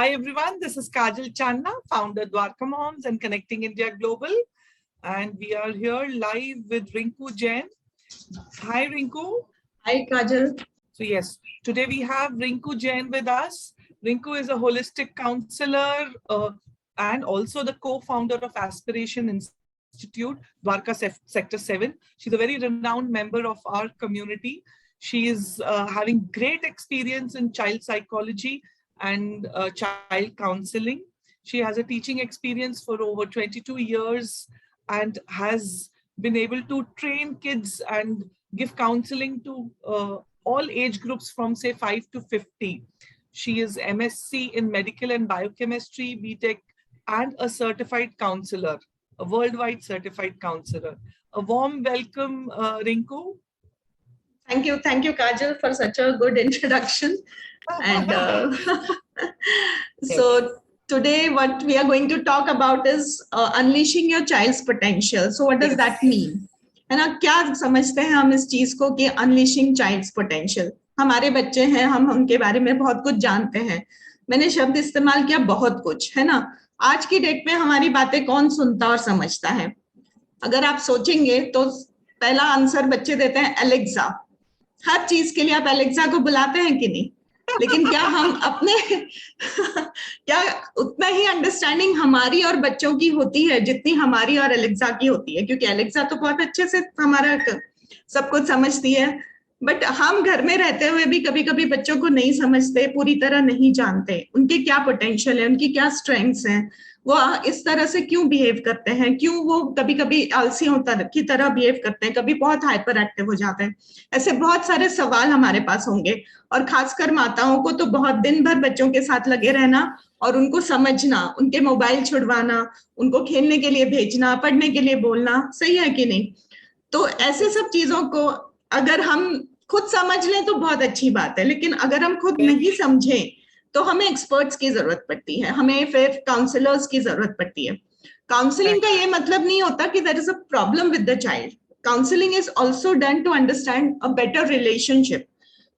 Hi everyone, this is Kajal Channa, founder Dwarka Moms and Connecting India Global. And we are here live with Rinku Jain. Hi Rinku. Hi Kajal. So yes, today we have Rinku Jain with us. Rinku is a holistic counselor and also the co-founder of Aspiration Institute, Dwarka Sector 7. She's a very renowned member of our community. She is having great experience in child psychology and child counseling. She has a teaching experience for over 22 years and has been able to train kids and give counseling to all age groups from say 5 to 50. She is MSc in medical and biochemistry, BTech, and a certified counselor, a worldwide certified counselor. A warm welcome, Rinku. Thank you, Kajal, for such a good introduction. And so today what we are going to talk about is unleashing your child's potential. So what does that mean? है ना, क्या समझते हैं हम इस चीज को कि unleashing child's potential? हमारे बच्चे हैं, हम उनके बारे में बहुत कुछ जानते हैं. मैंने शब्द इस्तेमाल किया बहुत कुछ, है ना. आज की डेट में हमारी बातें कौन सुनता और समझता है? अगर आप सोचेंगे तो पहला आंसर बच्चे देते हैं एलेक्सा. हर चीज के लिए आप एलेक्सा को बुलाते हैं कि नहीं? लेकिन क्या हम अपने क्या उतना ही अंडरस्टैंडिंग हमारी और बच्चों की होती है जितनी हमारी और एलेक्सा की होती है? क्योंकि एलेक्सा तो बहुत अच्छे से हमारा सब कुछ समझती है, बट हम घर में रहते हुए भी कभी कभी बच्चों को नहीं समझते, पूरी तरह नहीं जानते उनके क्या पोटेंशियल है, उनकी क्या स्ट्रेंथ्स हैं, वो इस तरह से क्यों बिहेव करते हैं, क्यों वो कभी कभी आलसियों की तरह बिहेव करते हैं, कभी बहुत हाइपर एक्टिव हो जाते हैं. ऐसे बहुत सारे सवाल हमारे पास होंगे. और खासकर माताओं को तो बहुत दिन भर बच्चों के साथ लगे रहना और उनको समझना, उनके मोबाइल छुड़वाना, उनको खेलने के लिए भेजना, पढ़ने के लिए बोलना, सही है कि नहीं? तो ऐसे सब चीजों को अगर हम खुद समझ लें तो बहुत अच्छी बात है, लेकिन अगर हम खुद नहीं समझें तो हमें एक्सपर्ट्स की जरूरत पड़ती है, हमें फिर काउंसलर्स की जरूरत पड़ती है. काउंसलिंग का ये मतलब नहीं होता कि there is a problem with the child. Counselling is also done to understand a better relationship.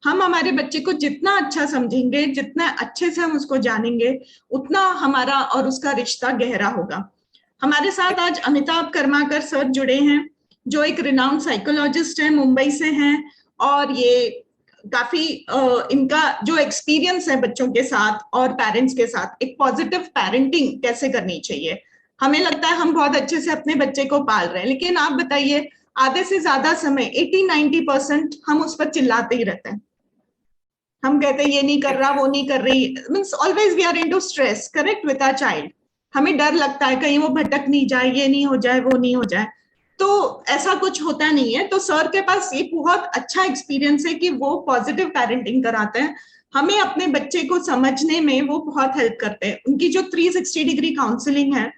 हम हमारे बच्चे को जितना अच्छा समझेंगे, जितना अच्छे से हम उसको जानेंगे, उतना हमारा और उसका रिश्ता गहरा होगा. हमारे साथ आज अमिताभ कर्माकर सर जुड़े हैं, जो एक रिनाउंड साइकोलॉजिस्ट है, मुंबई से हैं, और ये काफी इनका जो एक्सपीरियंस है बच्चों के साथ और पेरेंट्स के साथ, एक पॉजिटिव पेरेंटिंग कैसे करनी चाहिए. हमें लगता है हम बहुत अच्छे से अपने बच्चे को पाल रहे हैं, लेकिन आप बताइए, आधे से ज्यादा समय 80-90% हम उस पर चिल्लाते ही रहते हैं. हम कहते हैं ये नहीं कर रहा, वो नहीं कर रही. Means always we are into stress, correct, with our child. हमें डर लगता है कहीं वो भटक नहीं जाए, ये नहीं हो जाए, वो नहीं हो जाए. तो ऐसा कुछ होता नहीं है. तो सर के पास ये बहुत अच्छा एक्सपीरियंस है कि वो पॉजिटिव पेरेंटिंग कराते हैं. हमें अपने बच्चे को समझने में वो बहुत हेल्प करते हैं. उनकी जो 360 डिग्री काउंसलिंग है,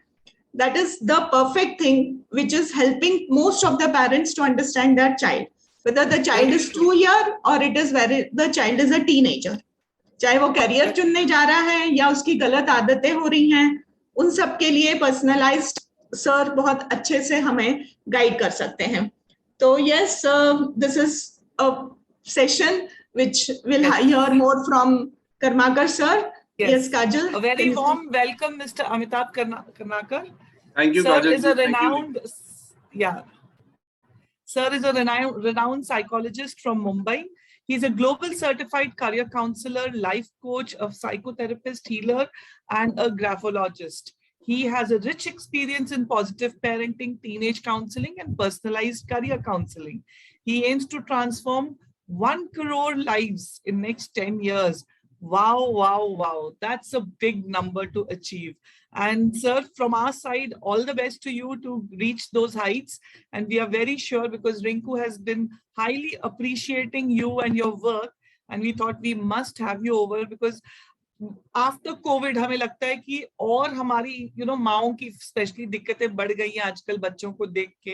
that is the perfect thing which is helping most of the parents to understand their child, whether the child is 2 year or it is the child is a teenager. चाहे वो career चुनने जा रहा है या उसकी गलत आदतें हो रही हैं, उन सब के लिए पर्सनलाइज्ड सर बहुत अच्छे से हमें गाइड कर सकते हैं. तो yes, this is a session which will hear more from Karmakar sir. Yes, Kajal. A very warm welcome, Mr. Amitabh Karmakar. Thank you, Sir Kajal. is a renowned, Sir is a renowned psychologist from Mumbai. He's a global certified career counselor, life coach, a psychotherapist, healer, and a graphologist. He has a rich experience in positive parenting, teenage counseling, and personalized career counseling. He aims to transform 1 crore lives in next 10 years. Wow, wow, wow. That's a big number to achieve. And sir, from our side, all the best to you to reach those heights. And we are very sure, because Rinku has been highly appreciating you and your work. And we thought we must have you over, because after Covid हमें लगता है कि और हमारी माओं की specially दिक्कतें बढ़ गई हैं आजकल बच्चों को देख के,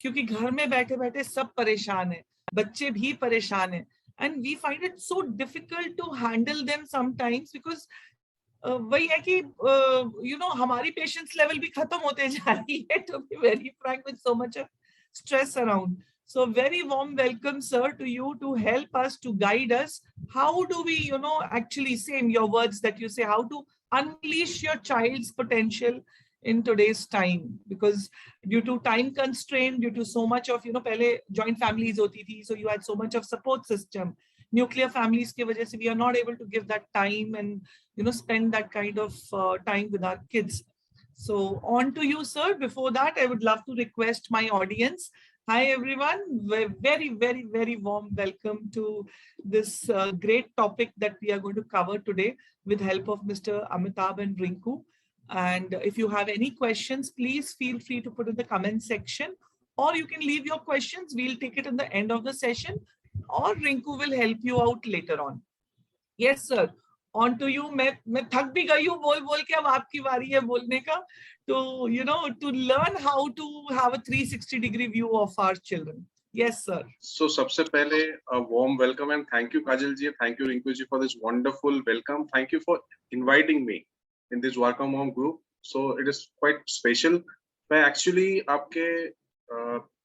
क्योंकि घर में बैठे बैठे सब परेशान है, बच्चे भी परेशान है. And we find it so difficult to handle them sometimes, because वही है कि हमारी पेशेंस लेवल भी खत्म होते जा रही है, to be very frank, with so much stress around. So very warm welcome, sir, to you to help us, to guide us. How do we, actually say in your words that you say, how to unleash your child's potential in today's time? Because due to time constraint, due to so much of, pehle joint families hoti thi, so you had so much of support system. Nuclear families ki wajah se we are not able to give that time and, spend that kind of time with our kids. So on to you, sir. Before that, I would love to request my audience. Hi, everyone. Very, very, very warm welcome to this great topic that we are going to cover today with help of Mr. Amitabh and Rinku. And if you have any questions, please feel free to put in the comment section, or you can leave your questions. We'll take it in the end of the session, or Rinku will help you out later on. Yes, sir. On to you. मैं थक भी गई हूँ बोल के, अब आपकी बारी है बोलने का. To to learn how to have a 360-degree view of our children. Yes, sir. So सबसे पहले a warm welcome and thank you Kajal ji, thank you Rinku ji for this wonderful welcome. Thank you for inviting me in this Dwarka Mom group. So it is quite special. मैं actually आपके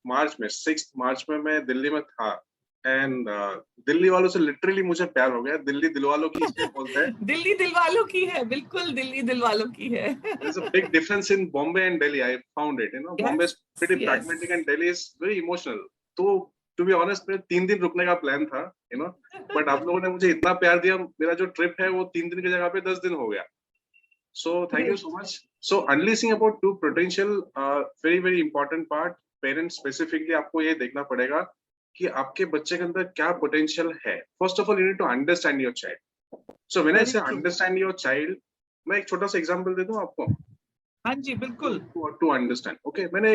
मार्च में 6 मार्च में मैं दिल्ली में था. And Delhi वालों से literally मुझे प्यार हो गया. दिल्ली दिलवालों की इसलिए बोलते हैं. दिल्ली दिलवालों की है, बिल्कुल दिल्ली दिलवालों की है. There's a big difference in Bombay and Delhi. I found it. Yes, Bombay is pretty pragmatic and Delhi is very emotional. तो to be honest, मेरा 3 दिन रुकने का प्लान था, But आप लोगों ने मुझे इतना प्यार दिया, मेरा जो ट्रिप है वो 3 दिन की जगह पे 10 दिन हो गया. So thank you so much. So unleashing about two potential, very very important part. Parents specifically आपको ये देखना पड़ेगा कि आपके बच्चे के अंदर क्या पोटेंशियल है. First of all you need to understand your child. So when I say understand your child, मैं एक छोटा सा एग्जांपल दे दूं आपको. हाँ जी, बिल्कुल. To understand. ओके, मैंने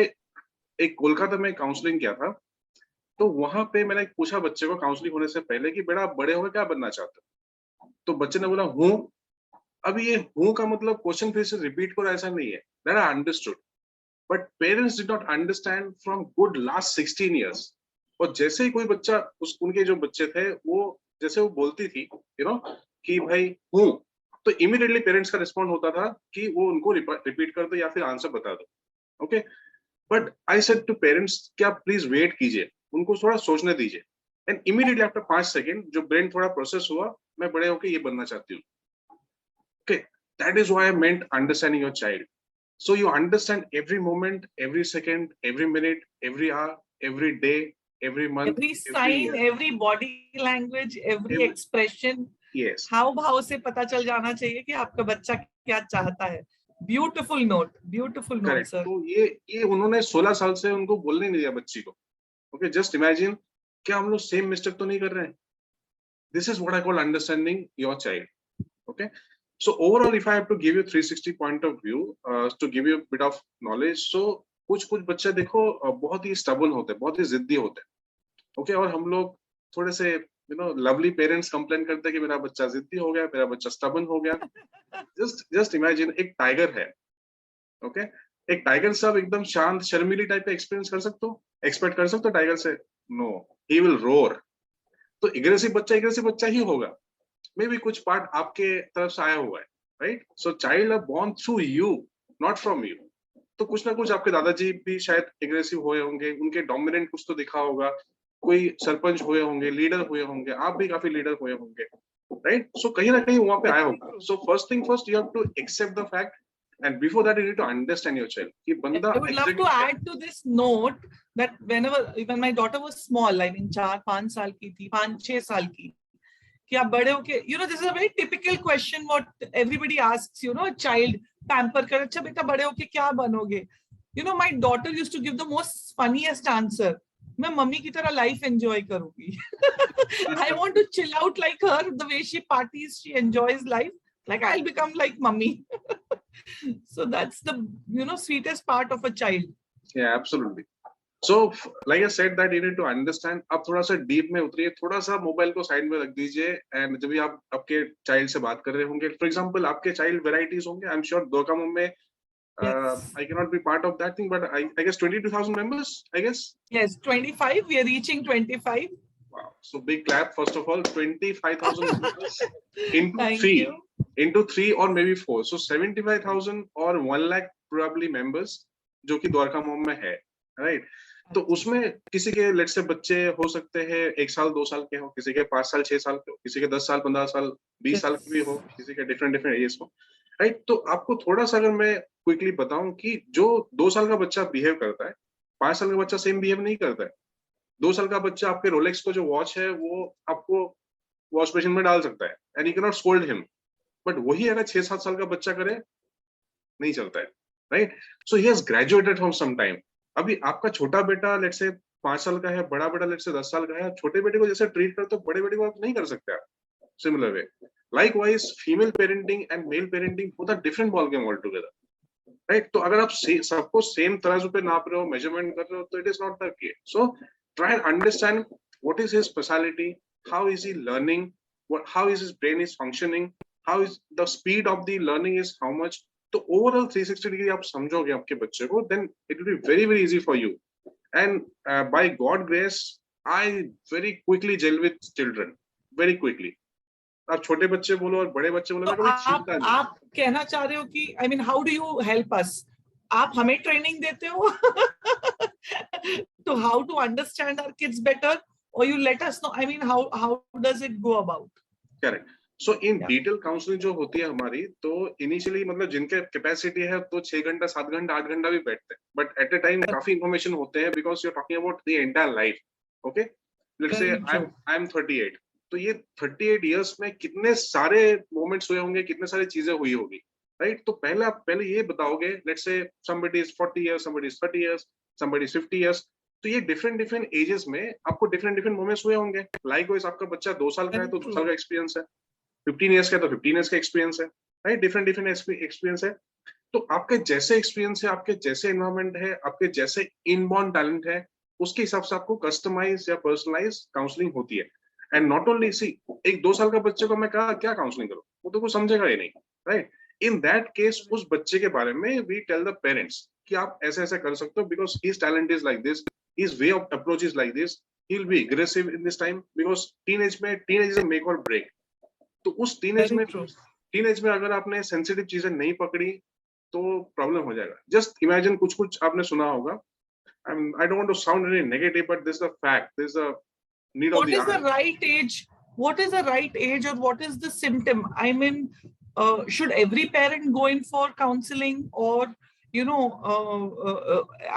एक कोलकाता में काउंसलिंग किया था, तो वहां पे मैंने पूछा बच्चे को काउंसलिंग होने से पहले कि बेटा आप बड़े होकर क्या बनना चाहते हो. तो बच्चे ने बोला हूँ. अब ये हूँ का मतलब क्वेश्चन फिर से रिपीट करो ऐसा नहीं है. That I understood, but parents did not understand from good last 16 years. और जैसे ही कोई बच्चा उनके जो बच्चे थे वो जैसे वो बोलती थी कि भाई हूँ, तो इमीडिएटली पेरेंट्स का रिस्पॉन्ड होता था कि वो उनको रिपीट कर दो या फिर आंसर बता दो. Okay, but I said to parents क्या प्लीज वेट कीजिए, उनको थोड़ा सोचने दीजिए. एंड इमीडिएटली आफ्टर 5 सेकंड जो ब्रेन थोड़ा प्रोसेस हुआ, मैं बड़े होकर ये बनना चाहती हूँ. Okay, that is why I meant understanding your child. So you understand every moment, every second, every minute, every hour, every day, every month, every sign, every body language, every expression. Yes. हाव भाव से पता चल जाना चाहिए कि आपका बच्चा क्या चाहता है. Beautiful note, sir. तो ये उन्होंने 16 साल से उनको बोलने नहीं दिया बच्ची को. Okay, just imagine क्या हम लोग सेम मिस्टेक तो नहीं कर रहे हैं. This is what I call understanding your child. Okay, so overall if I have to give you 360 point of view, to give you a bit of knowledge, so कुछ बच्चे देखो बहुत ही स्टबर्न होते हैं, बहुत ही जिद्दी होते हैं. ओके, और हम लोग थोड़े से लवली पेरेंट्स कंप्लेन करते हैं कि मेरा बच्चा जिद्दी हो गया, मेरा बच्चा स्टबर्न हो गया. जस्ट इमेजिन एक टाइगर है. ओके, एक टाइगर सब एकदम शांत शर्मीली टाइप का एक्सपीरियंस एक्सपेक्ट कर सकते हो टाइगर से? No, he will roar. तो एग्रेसिव बच्चा ही होगा. मे बी कुछ पार्ट आपके तरफ से आया हुआ है, right? So child are born through you, not from you. तो कुछ ना कुछ आपके दादाजी भी शायद एग्रेसिव हुए होंगे, उनके डोमिनेंट कुछ तो दिखा होगा, कोई सरपंच हुए होंगे, लीडर हुए होंगे, आप भी काफी लीडर हुए होंगे, राइट? सो कहीं ना कहीं वहां पे आया होगा. So first thing first, you have to accept the fact, and before that you need to understand your child. कि बंदा I would love to add to this note that when my daughter was small, I mean 4-5 साल की थी, 5-6 साल की, कि आप बड़े होके, this is a very typical question what everybody asks, a child pamper कर, अच्छा बेटा बड़े होके क्या बनोगे? My daughter used to give the most funniest answer. मैं मम्मी की तरह लाइफ एंजॉय करूंगी. I want to chill out like her, the way she parties, she enjoys life. Like I'll become like mummy. So that's the sweetest part of a child. Yeah, absolutely. So like I said that you need to understand. अब थोड़ा सा deep में उतरिए, थोड़ा सा mobile को side में रख दीजिए, एंड जब भी आप आपके चाइल्ड से बात कर रहे होंगे, फॉर एग्जांपल आपके चाइल्ड वेराइटीज होंगे, आई एम श्योर द्वारका मॉम में I cannot be part of that thing, but I guess 22,000 members, I guess. Yes, 25. We are reaching 25. Wow! So big clap first of all. 25,000 members into Thank 3, you. into 3 or maybe 4. So 75,000 or 1 lakh probably members, जो कि Dwarka mom में है, right? तो उसमें किसी के late से बच्चे हो सकते हैं 1 साल 2 साल के हो, किसी के 5 साल 6 साल के हो, किसी के 10 साल 15 साल 20 साल के भी हो, किसी के डिफरेंट डिफरेंट एजेस हो, राइट। तो आपको थोड़ा सा अगर मैं क्विकली बताऊं कि जो 2 साल का बच्चा बिहेव करता है, 5 साल का बच्चा सेम बिहेव नहीं करता है। 2 साल का बच्चा आपके रोलेक्स को जो वॉच है वो आपको वॉश मशीन में डाल सकता है and you can not scold him, but वही अगर 6-7 साल का बच्चा करे, नहीं चलता है, right. So he has graduated from some time. अभी आपका छोटा बेटा लेट से 5 साल का है, बड़ा बेटा लेट से 10 साल का है, छोटे बेटे को जैसे ट्रीट करते हो बड़े बेटे को आप नहीं कर सकते आप similar way. Likewise female parenting and male parenting both are different ball game all together, right. तो अगर आप सबको सेम तराजू पे नाप रहे हो, मेजरमेंट कर रहे हो, तो it is not the case. So try and understand what is his speciality, how is he learning, how is his brain is functioning, how is the speed of the learning is how much. तो overall 360 degree आप समझोगे आपके बच्चे को, then it will be very very easy for you. And by God grace, I very quickly gel with children, very quickly. आप छोटे बच्चे बोलो और बड़े बच्चे बोलो, मैं कभी छीनता नहीं। आप कहना चाह रहे हो कि I mean how do you help us? आप हमें ट्रेनिंग देते हो to how to understand our kids better, or you let us know? I mean how does it go about? Correct. So in detail counseling जो होती है हमारी, तो initially मतलब जिनके कैपेसिटी है तो 6 घंटा 7 घंटा 8 घंटा भी बैठते हैं, बट एट अ टाइम काफी इन्फॉर्मेशन होते हैं because you are talking about the entire life. Okay, let's say I M 38, तो ये 38 इयर्स में कितने सारे मोमेंट्स हुए होंगे, कितने सारी चीजें हुई होगी, राइट। तो पहले ये बताओगे, let's say somebody is 40 years, somebody is 30 years, somebody is 50 years, तो ये डिफरेंट एजेस में आपको डिफरेंट मोमेंट्स हुए होंगे। लाइकवाइज आपका बच्चा 2 साल का है तो 2 साल का एक्सपीरियंस है, 15 इयर्स का तो 15 इयर्स का एक्सपीरियंस है, राइट। डिफरेंट एक्सपीरियंस है। तो आपके जैसे एक्सपीरियंस है, आपके जैसे एनवायरमेंट है, आपके जैसे इनबॉर्न टैलेंट है, उसके हिसाब से आपको कस्टमाइज या पर्सनलाइज काउंसलिंग होती है। एंड नॉट ओनली सी, एक 2 साल का बच्चे को मैं कहा क्या काउंसलिंग करूं, वो तो कुछ समझेगा ही नहीं, राइट। इन दैट केस उस बच्चे के बारे में वी टेल द पेरेंट्स कि आप ऐसे ऐसे कर सकते हो because his talent is like this, his way of approach is like this, he'll be aggressive in this time because teenage is a make or break. तो उस टीनेज में अगर आपने सेंसिटिव चीजें नहीं पकड़ी तो प्रॉब्लम हो जाएगा। जस्ट इमेजिन, कुछ आपने सुना होगा, I don't want to sound really negative, but this is a fact, this is a need of the hour. What is the right age or what is the symptom? I mean, should every parent go in for counseling, or you know,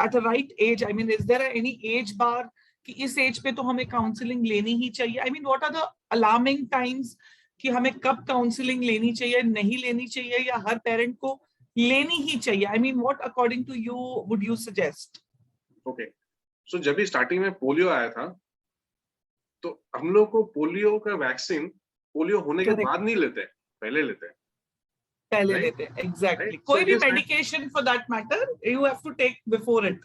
at a right age? I mean, is there any age bar कि इस as पे तो हमें counselling लेनी ही चाहिए? I mean, what are the alarming times कि हमें कब काउंसलिंग लेनी चाहिए, नहीं लेनी चाहिए, या हर पेरेंट को लेनी ही चाहिए? I mean, what according to you would you suggest? Okay, so जब भी स्टार्टिंग में पोलियो आया था तो हम लोग को पोलियो का वैक्सीन पोलियो होने के बाद नहीं लेते, पहले लेते हैं। Exactly. कोई भी medication for that matter, you have to take before it.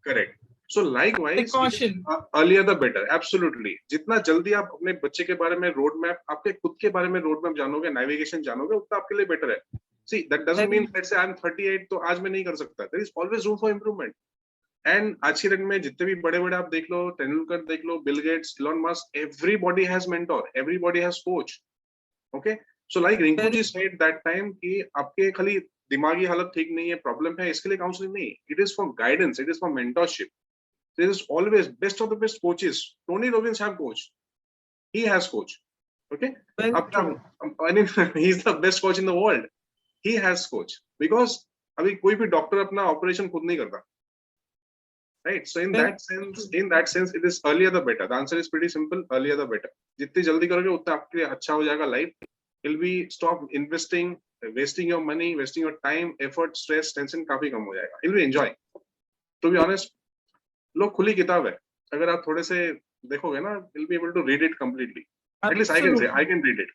Correct. So likewise, precaution, earlier the better. Absolutely. जितना जल्दी आप अपने बच्चे के बारे में रोड मैप, आपके खुद के बारे में रोड मैप जानोगे, नेविगेशन जानोगे, उतना आपके लिए बेटर है। See, that doesn't mean let's say I'm 38 तो आज मैं नहीं कर सकता. There is always room for improvement. And आज की डेट में जितने भी बड़े आप देख लो, तेंदुलकर देख लो, Bill Gates, Elon Musk, everybody has mentor, everybody has coach. Okay. So like Rinku ji said that time कि आपके खाली दिमागी हालत ठीक नहीं है, प्रॉब्लम है, इसके लिए काउंसलिंग नहीं, it is for guidance, it is for mentorship. There is always best of the best coaches. Tony Robbins have coach, he has coach, okay. I mean, he's the best coach in the world, he has coach, because अभी कोई भी doctor अपना operation खुद नहीं करता, right? So in that sense it is earlier the better. The answer is pretty simple, earlier the better. जितनी जल्दी करोगे उतना आपके लिए अच्छा हो जाएगा life. Will be stop investing, wasting your money, wasting your time, effort, stress, tension काफी कम हो जाएगा। Will be enjoy. To be honest, लोग खुली किताब है, अगर आप थोड़े से देखोगे ना, will be able to read it completely. Absolutely. At least I can say I can read it.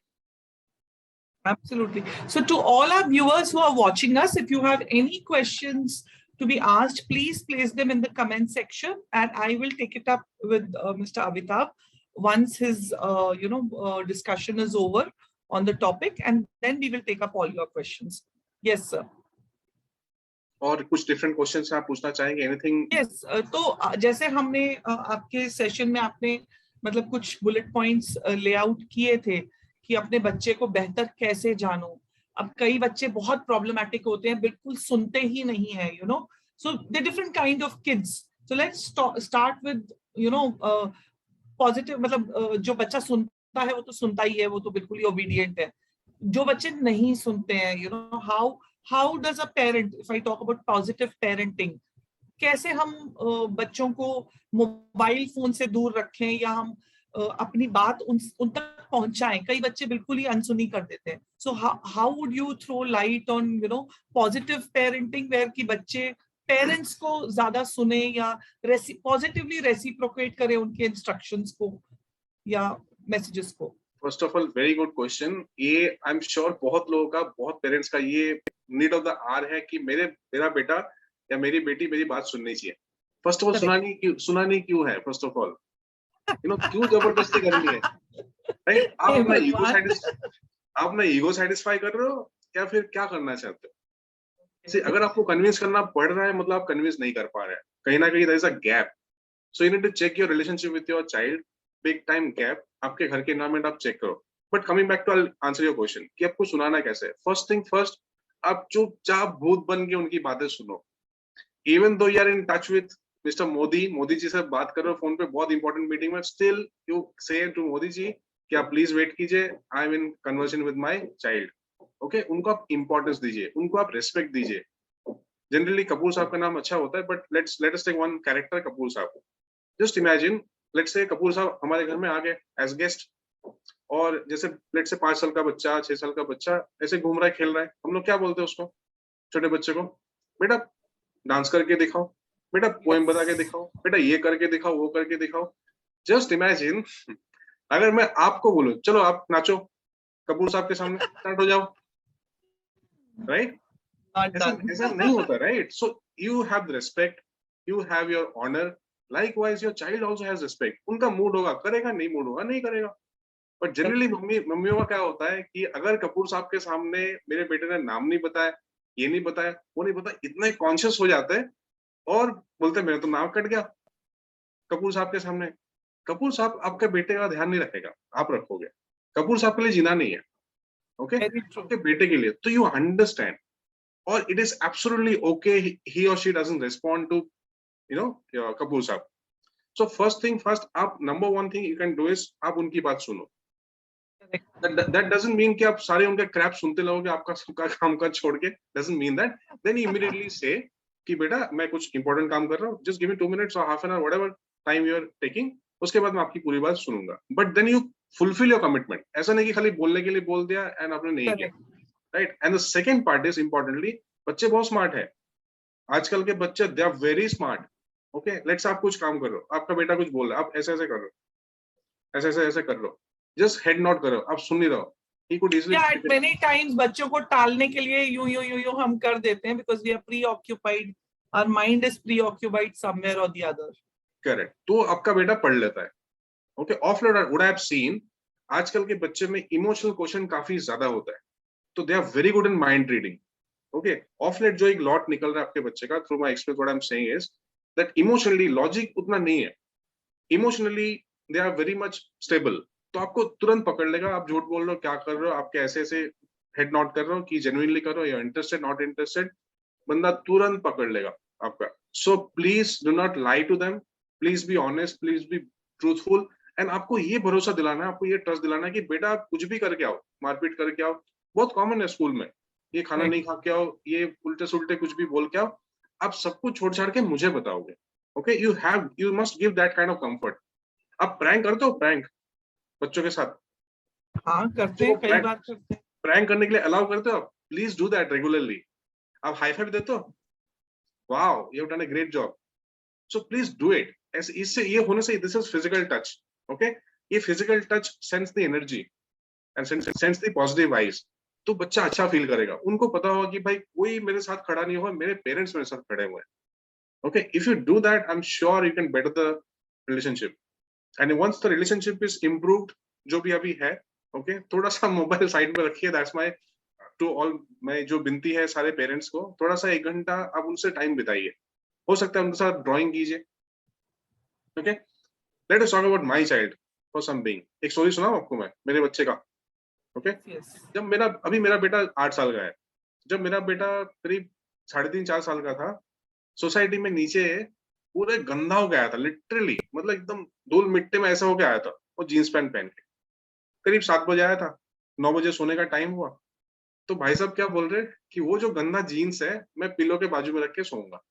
Absolutely. So to all our viewers who are watching us, if you have any questions to be asked, please place them in the comment section, and I will take it up with Mr. Avitabh once his discussion is over on the topic, and then we will take up all your questions. Yes, sir. और कुछ different questions आप पूछना चाहेंगे, anything? Yes, तो जैसे हमने आपके session में आपने मतलब कुछ बुलेट पॉइंट्स लेआउट किए थे कि अपने बच्चे को बेहतर कैसे जानो। अब कई बच्चे बहुत प्रॉब्लमेटिक होते हैं, बिल्कुल सुनते ही नहीं है, so the different kind of kids, So let's start with positive, मतलब जो बच्चा सुनता है वो तो सुनता ही है, वो तो बिल्कुल ही ओबीडियंट है. जो बच्चे नहीं सुनते हैं, how does a parent, if I talk about positive parenting, कैसे हम बच्चों को मोबाइल फोन से दूर रखें, या हम अपनी बात उन तक पहुंचाएं. कई बच्चे बिल्कुल ही अनसुनी कर देते हैं. So how would you throw light on positive parenting, where कि बच्चे पेरेंट्स को ज्यादा सुने या पॉजिटिवली रेसिप्रोकेट करें उनके इंस्ट्रक्शंस को या मैसेजेस को. First of all very good question. ये आई एम श्योर बहुत लोगों का, बहुत पेरेंट्स का ये नीड ऑफ द आवर है कि मेरा बेटा या मेरी बेटी मेरी बात सुननी चाहिए. फर्स्ट ऑफ ऑल सुनानी क्यों है? फर्स्ट ऑफ ऑल क्यों जबरदस्ती करनी है? राइट? आप अपना ईगो सेटिस्फाई कर रहे हो या फिर क्या करना चाहते हो? अगर आपको कन्विंस करना पड़ रहा है, मतलब आप कन्विंस नहीं कर पा रहे हैं, कहीं ना कहीं there is a gap. So you need to check your relationship with your child. Big time gap आपके घर के एनवायरमेंट आप चेक करो. But coming back to answer your question कि आपको सुनाना कैसे है. फर्स्ट थिंग फर्स्ट, आप चुपचाप भूत बन के उनकी बातें सुनो. Even though you are in touch with mister Modi ji से बात कर रहे हो फोन पे, बहुत इंपॉर्टेंट मीटिंग में, still you say to Modi ji कि आप प्लीज वेट कीजिए, I am in conversation with my child. Okay, उनको आप इंपॉर्टेंस दीजिए, उनको आप रिस्पेक्ट दीजिए. जनरली कपूर साहब का नाम अच्छा होता है, but let us take one character, Kapoor साहब. Just imagine, let's say Kapoor साहब हमारे घर में आ गए एज गेस्ट, और जैसे लेट्स से 5 साल का बच्चा, 6 साल का बच्चा ऐसे घूम रहा है, खेल रहा है. हम लोग क्या बोलते हैं उसको, छोटे बच्चे को, बेटा डांस करके दिखाओ, बेटा पोएम बता के दिखाओ, बेटा ये करके दिखाओ, वो करके दिखाओ. जस्ट इमेजिन अगर मैं आपको बोलूं चलो आप नाचो कपूर साहब के सामने, स्टार्ट हो जाओ. राइट? ऐसा नहीं होता. Right? So you have the respect, you have your honour. Likewise, your child also has respect. उनका मूड होगा करेगा, नहीं मूड होगा नहीं करेगा. बट जनरली मम्मियों का क्या होता है कि अगर कपूर साहब के सामने मेरे बेटे ने नाम नहीं बताया, ये नहीं बताया, वो नहीं बताया, इतने कॉन्शियस हो जाते हैं और बोलते मेरा तो नाम कट गया कपूर साहब के सामने. कपूर साहब आपके बेटे का ध्यान नहीं रखेगा, आप रखोगे. कपूर साहब के लिए जीना नहीं है. ओके, आपके बेटे के लिए. तो यू अंडरस्टैंड, और it is absolutely okay he और she doesn't respond to Kapoor साहब. So first thing first, आप number one thing you can do is आप उनकी बात सुनो. That doesn't mean कि आप सारे उनके क्रैप सुनते रहोगे आपका सबका काम का छोड़ के. Doesn't mean that. Then you immediately say कि बेटा मैं कुछ important काम कर रहा हूँ, just give me 2 minutes or half an hour, whatever time you are taking. उसके बाद मैं आपकी पूरी बात सुनूंगा. But then you fulfill your commitment. ऐसा नहीं कि खाली बोलने के लिए बोल दिया and आपने नहीं किया. Right? And the second part is importantly, बच्चे बहुत स्मार्ट है. आजकल के बच्चे they are very smart. Okay, let's आप कुछ काम करो, आपका बेटा कुछ बोल रहा है, आप ऐसे ऐसे करो, ऐसे कर लो, जस्ट हेड नॉट करो, आप सुन नहीं रहो. He could easily, eight many times बच्चों को टालने के लिए यूं हम कर देते हैं, because we are preoccupied, our mind is preoccupied somewhere और द अदर. करेक्ट. तो आपका बेटा पढ़ लेता है. Okay, of late what I have seen, आजकल के बच्चे में इमोशनल क्वेश्चन काफी ज्यादा होता है, तो they are very good in mind reading. Okay, of late जो एक लॉट निकल रहा है आपके बच्चे का, through my experience what I am saying is that emotionally logic उतना नहीं है. Emotionally they are very much stable. तो आपको तुरंत पकड़ लेगा, आप झूठ बोल रहे हो, क्या कर रहे हो, आपके ऐसे ऐसे हेड नॉट कर रहे हो कि जेन्युइनली कर रहे हो या इंटरेस्टेड नॉट इंटरेस्टेड, बंदा तुरंत पकड़ लेगा आपका. So please do not lie to them, please be honest, please be truthful. And आपको ये भरोसा दिलाना है, आपको ये ट्रस्ट दिलाना है कि बेटा आप कुछ भी करके आओ, मारपीट करके आओ, बहुत कॉमन है स्कूल में, ये खाना नहीं खा के आओ, ये उल्टे सुल्टे कुछ भी बोल के आओ, आप सब कुछ छोड़ छाड़ के मुझे बताओगे. Okay, you must give that kind of comfort. आप प्रैंक करते हो, प्रैंक बच्चों के साथ? हाँ करते हैं, कई बार करते हैं. प्रैंक करने के लिए अलाउ करते हो? Please do that regularly. आप हाई फाइव देते हो, wow you have done a great job. So please do it. इससे ये होने से, this is physical touch. Okay, ये physical touch sense the energy and sense the positive vibes. तो बच्चा अच्छा फील करेगा. उनको पता होगा कि भाई कोई मेरे साथ खड़ा नहीं हुआ, मेरे पेरेंट्स मेरे साथ खड़े हुए हैं. Okay, if you do that, I am sure you can better the relationship. And once the relationship is improved, जो भी अभी है, ओके, थोड़ा सा मोबाइल साइड में रखिए. दैट्स माय टू ऑल, मैं जो विनती है सारे पेरेंट्स को, थोड़ा सा 1 घंटा आप उनसे टाइम बिताइए. हो सकता है उनके साथ ड्राइंग कीजिए. Okay, let us talk about my child for some being. एक स्टोरी सुनाऊं आपको मैं मेरे बच्चे का. ओके, जब मेरा बेटा 8 साल का है. जब मेरा बेटा करीब 3.5-4 साल का था, सोसाइटी में नीचे पूरे गंदा हो गया था लिटरली, मतलब एकदम धूल मिट्टी में ऐसा हो गया आया था, वो जीन्स पैंट पहन के। करीब 7 बजे आया था, 9 बजे सोने का टाइम हुआ, तो भाई साहब क्या बोल रहे कि वो जो गंदा जीन्स है मैं पिलो के बाजू में रख के सोऊंगा।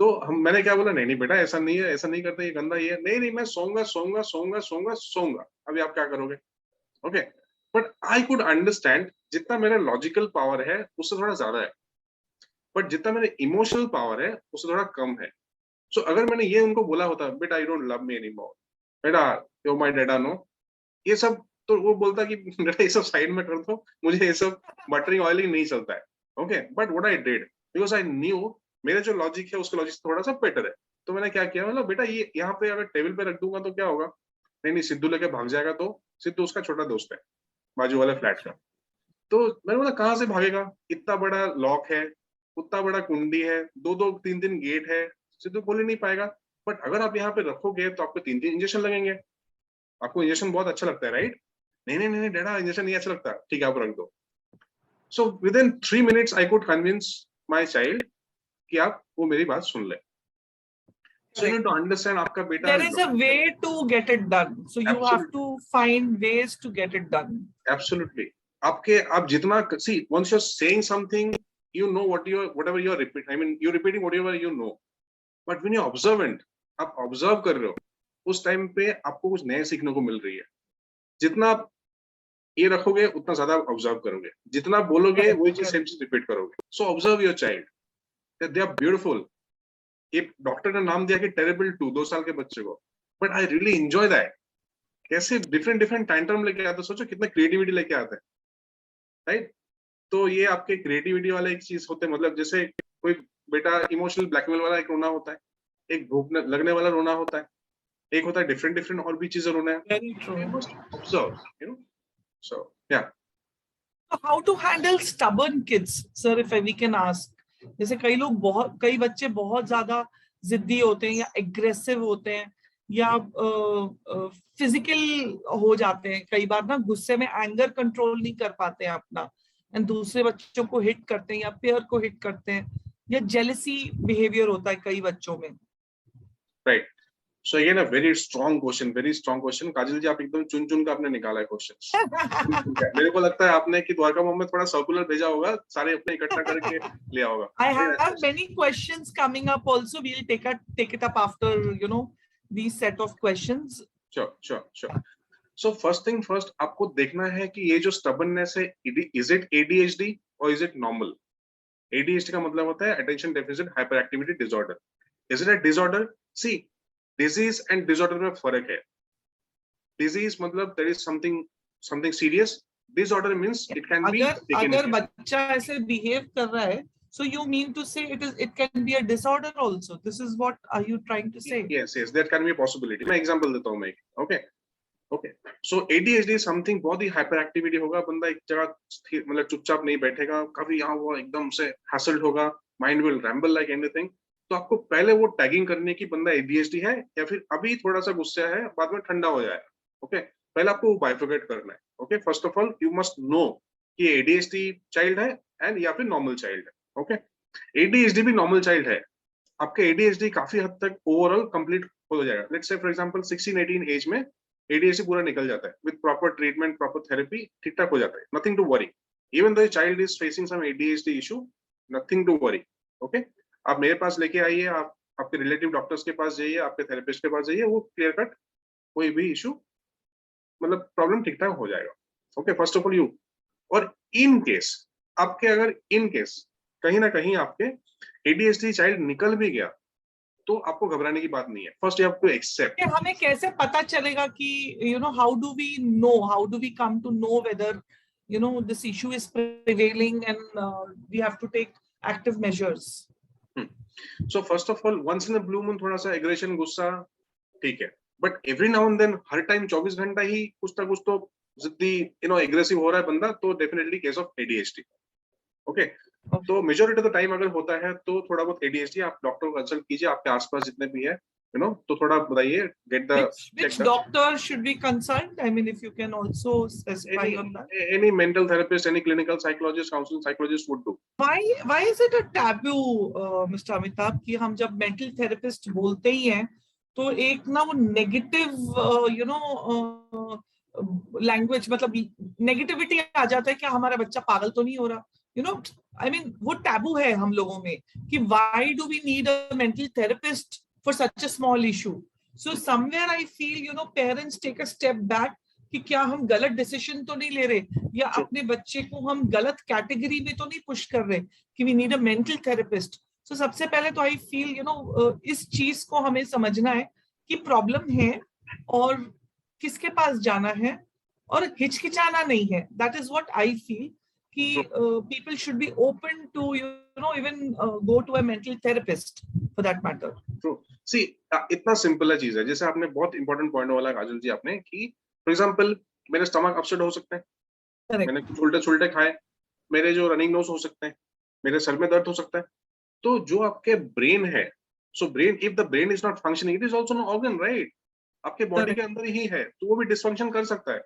तो मैंने क्या बोला, नहीं नहीं बेटा ऐसा नहीं है, ऐसा नहीं करते, ये गंदा ये है। नहीं नहीं मैं सोऊंगा सोऊंगा सोऊंगा सोऊंगा सोऊंगा, अभी आप क्या करोगे। Okay, but I could understand, जितना मेरा लॉजिकल पावर है उससे थोड़ा ज्यादा है, बट जितना मेरा इमोशनल पावर है उससे थोड़ा कम है। सो अगर मैंने ये उनको बोला होता, बेटा you don't love me any more, बेटा यू माय डैडा नो, ये सब, तो वो बोलता कि बेटा ये सब साइड में कर दो, मुझे ये सब बटरिंग ऑयलिंग नहीं चलता है। Okay, but what I did, because I knew मेरे जो लॉजिक है उसके लॉजिक से थोड़ा सा बेटर है, तो मैंने क्या किया, मतलब बेटा ये यहाँ पे अगर टेबल पे रख दूंगा तो क्या होगा, नहीं नहीं सिद्धू लेके भाग जाएगा, तो सिद्धू उसका छोटा दोस्त है बाजू वाले फ्लैट का। तो मैंने बोला कहाँ से भागेगा, इतना बड़ा लॉक है, उतना बड़ा कुंडी है, दो दो तीन तीन गेट है, सिद्धू खोल ही नहीं पाएगा। बट अगर आप यहाँ पे रखोगे तो आपको 3 3 इंजेक्शन लगेंगे, आपको इंजेक्शन बहुत अच्छा लगता है राइट, नहीं नहीं नहीं डैडा इंजेक्शन नहीं अच्छा लगता, ठीक है आप रख दो। So with in 3 minutes I could convince my child कि आप वो मेरी बात सुन ले। So you need to understand आपका बेटा, there is a way to get it done, so you Absolutely. have to find ways to get it done. Absolutely. आपके आप जितना see once you're saying something, you know what you're whatever you're repeating, I mean you're repeating whatever you know, but when you're observant, आप observe कर रहे हो, उस time पे आपको कुछ नया सीखने को मिल रही है। जितना आप ये रखोगे उतना ज्यादा ऑब्जर्व करोगे, जितना बोलोगे वही चीज सेम चीज रिपीट करोगे। So observe your child, they are beautiful. एक डॉक्टर ने नाम दिया कि टेरेबल 2 2 साल के बच्चे को, but I really enjoy that, कैसे डिफरेंट डिफरेंट टैंट्रम लेके आते, सोचो कितना क्रिएटिविटी लेके आते हैं राइट। तो ये आपके क्रिएटिविटी वाला एक चीज होते हैं, मतलब जैसे कोई बेटा इमोशनल ब्लैकमेल वाला एक रोना होता है, एक भूख लगने वाला रोना होता है, एक होता है डिफरेंट डिफरेंट और भी चीजें रोना है। Very true. You must observe, you know. So yeah. So how to handle stubborn kids, sir, if we can ask? जैसे कई बच्चे बहुत ज्यादा जिद्दी होते हैं या एग्रेसिव होते हैं या फिजिकल हो जाते हैं, कई बार ना गुस्से में एंगर कंट्रोल नहीं कर पाते हैं अपना, एंड दूसरे बच्चों को हिट करते हैं या पेयर को हिट करते हैं, या जेलसी बिहेवियर होता है कई बच्चों में। Right. So again a very strong question, काजल जी आप एकदम चुन चुन का आपने निकाला है क्वेश्चन। मेरे को लगता है आपने कि द्वारका में थोड़ा सर्कुलर भेजा होगा, सारे अपने इकट्ठा करके लिया होगा। I have many questions coming up also. We'll take it up after these set of questions. Sure. So first thing first, आपको देखना है कि ये जो stubbornness है, is it ADHD or is it normal? ADHD का मतलब होता है attention deficit hyperactivity disorder. Is it a disorder? See, disease and disorder में फर्क है। Disease मतलब there is something serious. Disorder means it can be taken अगर बच्चा ऐसे behave कर रहा है, so you mean to say it can be a disorder also? This is what are you trying to say? Yes, there can be a possibility. मैं example देता हूँ मैं। Okay. So ADHD something बहुत ही hyperactivity होगा, बंदा एक जगह मतलब चुपचाप नहीं बैठेगा, कभी यहाँ वो एकदम से hassled होगा, mind will ramble like anything. तो आपको पहले वो टैगिंग करनी है कि बंदा ADHD है या फिर अभी थोड़ा सा गुस्सा है, बाद में ठंडा हो जाएगा। ओके, पहले आपको वो बाइफरकेट करना है। Okay, first of all you must know कि ADHD चाइल्ड है एंड या फिर नॉर्मल चाइल्ड है। ओके, ADHD भी नॉर्मल चाइल्ड है, आपके ADHD काफी हद तक ओवरऑल कंप्लीट हो जाएगा। Let's say for example 16-18 age में ADHD पूरा निकल जाता है, with proper treatment proper therapy ठीक ठाक हो जाता है, nothing to worry. Even the child is facing some ADHD issue, nothing to worry. Okay, आप मेरे पास लेके आइए, आप आपके रिलेटिव डॉक्टर्स के पास जाइए, आपके थेरेपिस्ट के पास जाइए, वो क्लियर कट कोई भी इशू मतलब प्रॉब्लम ठीक ठाक हो जाएगा। Okay, first of all you, और इन केस आपके अगर इन केस कहीं ना कहीं आपके ADHD चाइल्ड निकल भी गया तो आपको घबराने की बात नहीं है। First you have to accept. हमें कैसे पता चलेगा कि how do we come to know whether this issue is prevailing and we have to take active measures? So first of all, once in a blue moon थोड़ा सा aggression गुस्सा ठीक है, but every now and then हर time 24 घंटा ही कुछ ना कुछ तो जिद्दी एग्रेसिव हो रहा है बंदा, तो definitely case of ADHD। Okay, तो मेजॉरिटी ऑफ द टाइम अगर होता है तो थोड़ा बहुत ADHD, आप डॉक्टर को कंसल्ट कीजिए, आपके आसपास जितने भी है you know, तो थोड़ा बताइए, get the which doctor should we consult? I mean, if you can also specify on that. Any mental therapist, any clinical psychologist, counseling psychologist would do. Why is it a taboo, Mr. Amitabh, कि हम जब mental therapist बोलते ही हैं तो एक ना वो negative you know language, मतलब negativity आ जाता है कि हमारा बच्चा पागल तो नहीं हो रहा, you know, I mean वो taboo है हम लोगों में कि why do we need a mental therapist for such a small issue? So somewhere I feel, you know, parents take a step back कि क्या हम गलत डिसीजन तो नहीं ले रहे या अपने बच्चे को हम गलत कैटेगरी में तो नहीं पुश कर रहे कि we need a mental therapist. So सबसे पहले तो आई फील, यू नो, इस चीज को हमें समझना है कि प्रॉब्लम है और किसके पास जाना है और हिचकिचाना नहीं है. That is what I feel कि people should be open to, you know, even go to a mental therapist for that matter. True. See, इतना सिंपल है चीज है. जैसे आपने बहुत इंपॉर्टेंट पॉइंट बोला काजल जी आपने कि फॉर एग्जाम्पल मेरे स्टमक अपसेट हो सकते हैं, मैंने कुछ उल्टे सुल्टे खाए, मेरे जो रनिंग नोज हो सकते हैं, मेरे सर में दर्द हो सकता है. तो जो आपके ब्रेन है, so brain, if the brain is not functioning, it is also an organ, right? आपके बॉडी के अंदर ही है, तो वो भी डिसफंक्शन कर सकता है.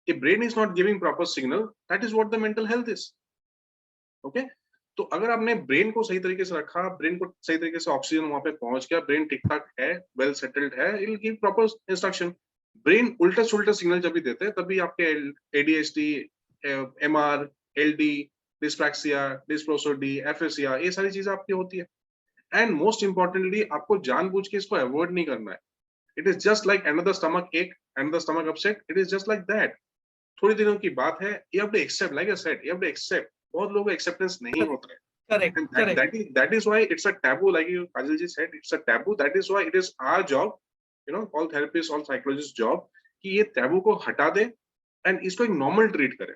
If brain is not giving proper signal, that is what the mental health is. Okay, तो अगर आपने ब्रेन को सही तरीके से रखा, ब्रेन को सही तरीके से ऑक्सीजन वहां पे पहुंच गया, ब्रेन ठीक ठाक है, वेल सेटल्ड है, it will give proper instruction. Brain उल्टा सुल्टा सिग्नल जब भी देते हैं तभी आपके ADHD, MR, LD, डिस्प्रैक्सिया, डिस्प्रोसोडी, एफएसिया, ये सारी चीजें आपकी होती है. एंड मोस्ट इंपॉर्टेंटली आपको जानबूझ के इसको अवॉइड नहीं करना है. It is just like another stomach ache, another stomach upset, it is just like that. थोड़ी दिनों की बात है, you have to accept, like I said, you have to accept. बहुत लोगों को एक्सेप्टेंस नहीं होता है. Correct. That is why it's a taboo, like you Kajal ji said, it's a taboo. That is why it is our job, you know, all therapists, all psychologists job कि ये taboo को हटा दे and इसको एक normal treat करे.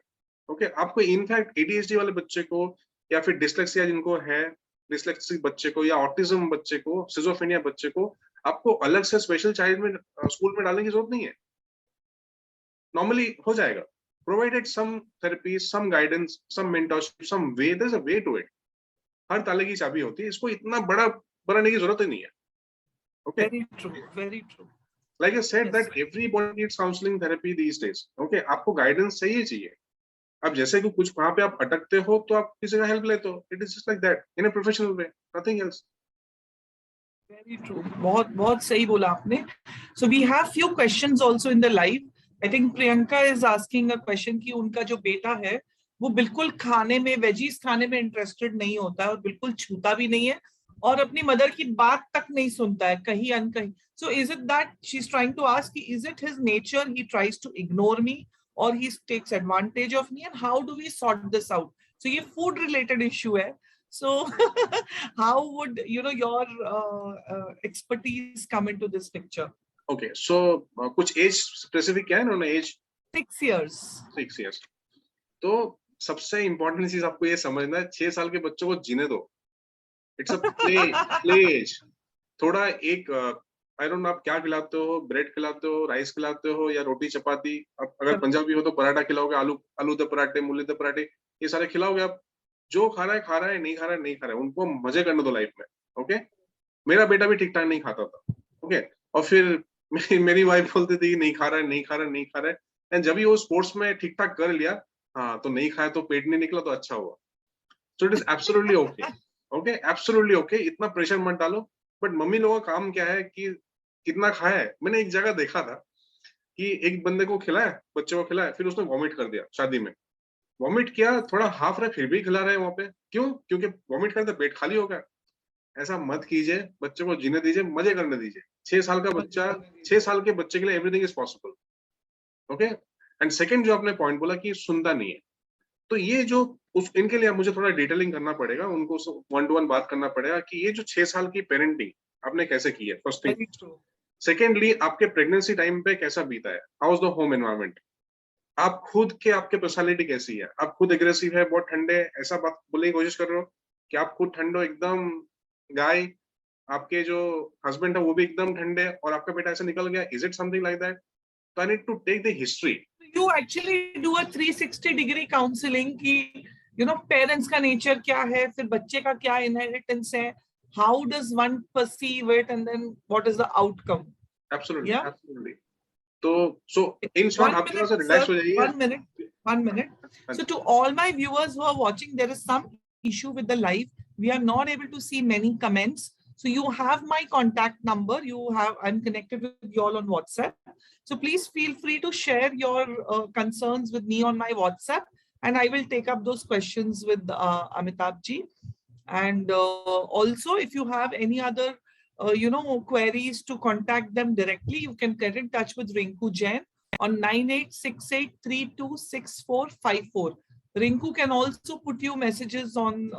Okay, आपको in fact ADHD वाले बच्चे को या फिर डिसलेक्सिया जिनको है, डिसलेक्सिक बच्चे को या ऑटिज्म बच्चे को, सिजोफ्रेनिया बच्चे को, आपको अलग से स्पेशल चाइल्ड में स्कूल में डालने की जरूरत नहीं है. नॉर्मली हो जाएगा. Provided some therapy, some guidance, some mentorship, some way, there's a way to it. हर ताले की चाबी होती है, इसको इतना बड़ा बनाने की जरूरत ही नहीं है. Okay. Very true, very true. Like I said, Yes, that everybody needs counseling therapy these days. Okay, आपको guidance चाहिए चाहिए. अब जैसे कि कुछ वहां पे आप अटकते हो तो आप किसी का हेल्प लेते हो. It is just like that in a professional way, nothing else. Very true. बहुत सही बोला आपने. So we have few questions also in the live. I think Priyanka is asking a question कि उनका जो बेटा है वो बिल्कुल खाने में, वेजीज खाने में इंटरेस्टेड नहीं होता है और बिल्कुल छूता भी नहीं है और अपनी मदर की बात तक नहीं सुनता है कहीं अनकहीं. So is it that she's trying to ask, is it his nature, he tries to ignore me or he takes advantage of me, and how do we sort this out? So ये food related issue है. So how would, you know, your expertise come into this picture? Okay, so कुछ as specific क्या है ना, as 6 years. 6 years. तो सबसे important चीज आपको ये समझना है, 6 साल के बच्चों को जीने दो. It's a play age. थोड़ा एक आई डोंट नो आप क्या खिलाते हो, ब्रेड खिलाते हो, राइस खिलाते हो या रोटी चपाती. अब अगर पंजाबी हो तो पराठा खिलाओगे, आलू दे पराठे, मूली दे पराठे, ये सारे खिलाओगे. आप जो खा रहा है, नहीं खा रहा है, उनको मजे करने दो लाइफ में. ओके, मेरा बेटा भी ठीक ठाक नहीं खाता था. ओके, और फिर मेरी वाइफ बोलती थी नहीं खा रहा है. एंड जब भी वो स्पोर्ट्स में ठीक ठाक कर लिया, हाँ तो नहीं खाया तो पेट नहीं निकला तो अच्छा हुआ. सो it is absolutely okay. Okay, absolutely okay. इतना प्रेशर मत डालो. बट मम्मी लोगों का काम क्या है कि कितना खाया है. मैंने एक जगह देखा था कि एक बंदे को खिलाया, बच्चे को खिलाया, फिर उसने वॉमिट कर दिया. शादी में वॉमिट किया, थोड़ा हाफ रहा, फिर भी खिला रहे हैं वहां पे. क्यों? क्योंकि वॉमिट करते पेट खाली हो गया. ऐसा मत कीजिए, बच्चे को जीने दीजिए, मजे करने दीजिए. 6 साल का बच्चा, 6 साल के बच्चे के लिए everything is possible. Okay. And second जो आपने पॉइंट बोला कि सुनता नहीं है, तो ये जो इनके लिए मुझे थोड़ा डिटेलिंग करना पड़ेगा, उनको 1-to-1 बात करना पड़ेगा कि ये जो 6 साल की पेरेंटिंग आपने कैसे की है, फर्स्ट थिंग. सेकेंडली, आपके प्रेगनेंसी टाइम पे कैसा बीता है, how is the home environment. आप खुद के, आपके पर्सनालिटी कैसी है. आप खुद एग्रेसिव है, बहुत ठंडे, ऐसा बात बोलने की कोशिश कर रहे हो कि आप खुद ठंडो एकदम गाय, आपके जो हस्बैंड है वो भी एकदम ठंडे और आपका बेटा ऐसा निकल गया. Is it something like that? So I need to take the history. You actually do a 360-degree counseling कि, you know, parents का nature क्या है, फिर बच्चे का क्या inheritance है, how does one perceive it, and then what is the outcome? Absolutely, Yeah. absolutely. So in short, आप थोड़ा सा relax हो जाइए. 1 minute. So to all my viewers who are watching, there is some issue with the live. We are not able to see many comments. So you have my contact number. I'm connected with you all on WhatsApp. So please feel free to share your concerns with me on my WhatsApp, and I will take up those questions with Amitabh ji. And also, if you have any other queries, to contact them directly, you can get in touch with Rinku Jain on 9868326454. Rinku can also put you messages on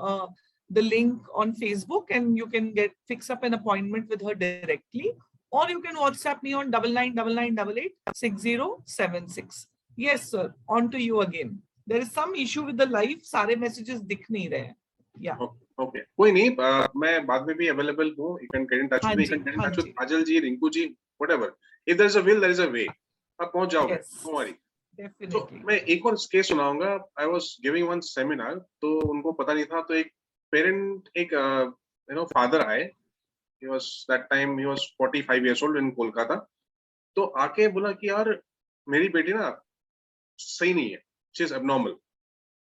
the link on Facebook, and you can fix up an appointment with her directly, or you can WhatsApp me on 9999886076. Yes, sir. On to you again. There is some issue with the live. सारे messages दिख नहीं रहे हैं. Yeah. Okay. कोई नहीं, मैं बाद में भी available हूँ. You can get in touch with me. You can get in touch with Ajal ji, Rinku ji, whatever. If there is a will, there is a way. आप पहुँच जाओगे. Don't worry. Definitely. तो मैं एक और case सुनाऊंगा. I was giving one seminar, तो उनको पता नहीं था, तो एक parent, एक father आए. He was that time he was 45 years old in Kolkata. तो आके बोला कि यार मेरी बेटी ना सही नहीं है. She is abnormal.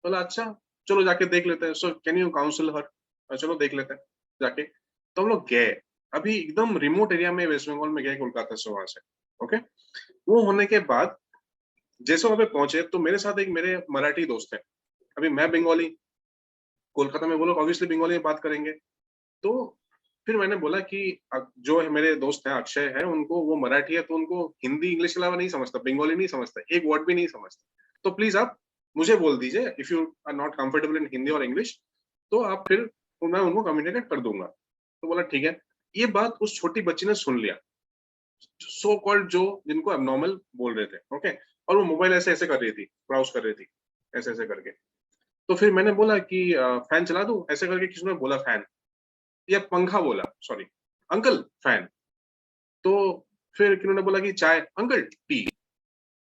बोला अच्छा चलो जाके देख लेते हैं. So can you counsel her? चलो देख लेते हैं जाके. तो हम लोग गए. अभी एकदम रिमोट एरिया में वेस्ट बंगाल में गए कोलकाता से, वहां से. ओके. वो होने के बाद जैसे वहां पे पहुंचे तो मेरे साथ एक मेरे मराठी दोस्त हैं. अभी मैं बंगाली, कोलकाता में वो लोग ऑब्वियसली बंगाली में बात करेंगे. तो फिर मैंने बोला कि जो है मेरे दोस्त हैं अक्षय है, उनको वो मराठी है तो उनको हिंदी इंग्लिश के अलावा नहीं समझता, बंगाली नहीं समझता, एक वर्ड भी नहीं समझता. तो प्लीज आप मुझे बोल दीजिए if you are not comfortable in Hindi और इंग्लिश, तो आप फिर मैं उनको कम्युनिकेट कर दूंगा. तो बोला ठीक है. ये बात उस छोटी बच्ची ने सुन लिया, सो कॉल्ड जो जिनको एबनॉर्मल बोल रहे थे. ओके. और वो मोबाइल ऐसे ऐसे कर रही थी, ब्राउज कर रही थी ऐसे ऐसे करके. तो फिर मैंने बोला कि फैन चला दूं, ऐसे करके किसी ने बोला फैन या पंखा बोला, सॉरी अंकल फैन. तो फिर किन्होंने बोला कि चाय, अंकल टी.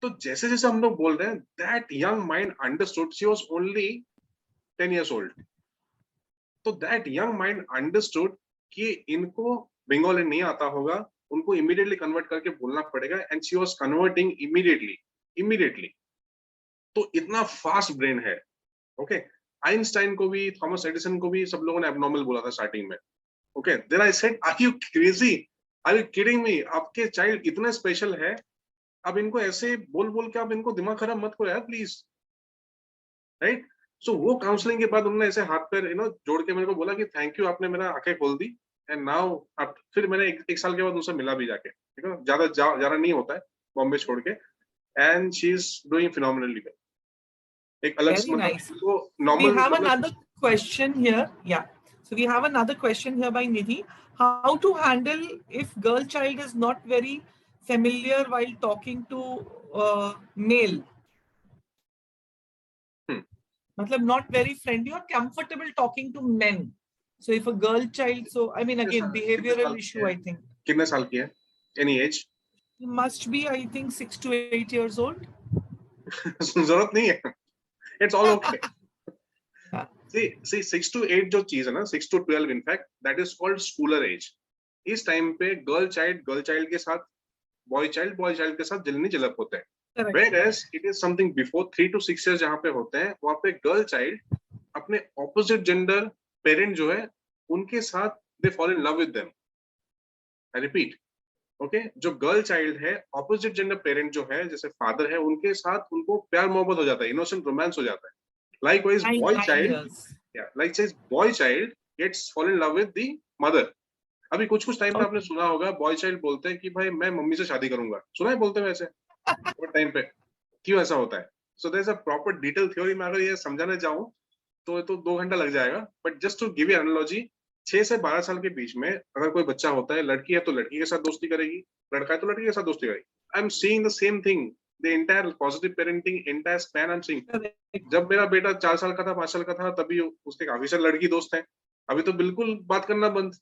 तो जैसे जैसे हम लोग बोल रहे हैं, that young mind understood. She was only 10 years old. तो दैट यंग माइंड अंडरस्टूड कि इनको बंगाली नहीं आता होगा, उनको इमीडिएटली कन्वर्ट करके बोलना पड़ेगा. And she was converting immediately. तो इतना फास्ट ब्रेन है. ओके. आइंस्टाइन को भी, थॉमस एडिसन को भी सब लोगों ने एबनॉर्मल बोला था स्टार्टिंग में. Okay. Then I said are you crazy, are you kidding me? आपके चाइल्ड इतने स्पेशल है, अब इनको ऐसे बोल बोल के आप इनको दिमाग खराब मत करो यार प्लीज. राइट. सो वो काउंसलिंग के बाद उन्होंने ऐसे हाथ पैर जोड़ के मेरे को बोला कि थैंक यू, आपने मेरा आंखें खोल दी. एंड नाउ अब फिर मैंने एक साल के बाद उनसे मिला भी जाके, ठीक है. ज्यादा नहीं होता है बॉम्बे छोड़ के. And she is doing phenomenally well. एक अलग Very nice. तो normal, we have another question here. Yeah. So we have another question here by Nidhi. How to handle if girl child is not very familiar while talking to male? Matlab not very friendly or comfortable talking to men. So if a girl child, so I mean again behavioral issue, I think. कितने साल की है? Any age? Must be I think 6 to 8 years old. जरूरत नहीं है. It's all okay. See 6 to 8 जो चीज है ना, 6 to 12 in fact, that is called schooler age. इस टाइम पे गर्ल चाइल्ड के साथ, बॉय चाइल्ड के साथ जल्दी झलक होते हैं. Whereas it is something before 3 to 6 years जहाँ पे होते हैं, वहाँ पे गर्ल चाइल्ड अपने ऑपोजिट जेंडर पेरेंट जो है उनके साथ they fall in love with them. I repeat. Okay. जो गर्ल चाइल्ड है, ऑपोजिट जेंडर पेरेंट जो है, जैसे फादर है, उनके साथ उनको प्यार मोहब्बत हो जाता है, इनोसेंट रोमांस हो जाता है. Likewise, boy child gets fall in love with the mother. अभी कुछ टाइम पे आपने सुना होगा बॉय चाइल्ड बोलते हैं कि भाई मैं मम्मी से शादी करूंगा. सुना है बोलते हैं वैसे वो टाइम पे? क्यों ऐसा होता है? So there is a proper detail theory. मैं अगर ये समझाने जाऊं तो 2 घंटा लग जाएगा. But just to give you analogy, 6 से 12 साल के बीच में अगर कोई बच्चा होता है, लड़की है तो लड़की के साथ दोस्ती करेगी, लड़का है तो लड़की के साथ दोस्ती करेगी. I am seeing the same thing, the entire positive parenting entire span. I am seeing. जब मेरा बेटा 4 साल का था, 5 साल का था, तभी उसके काफी सारे लड़की दोस्त हैं. अभी तो बिल्कुल बात करना बंद.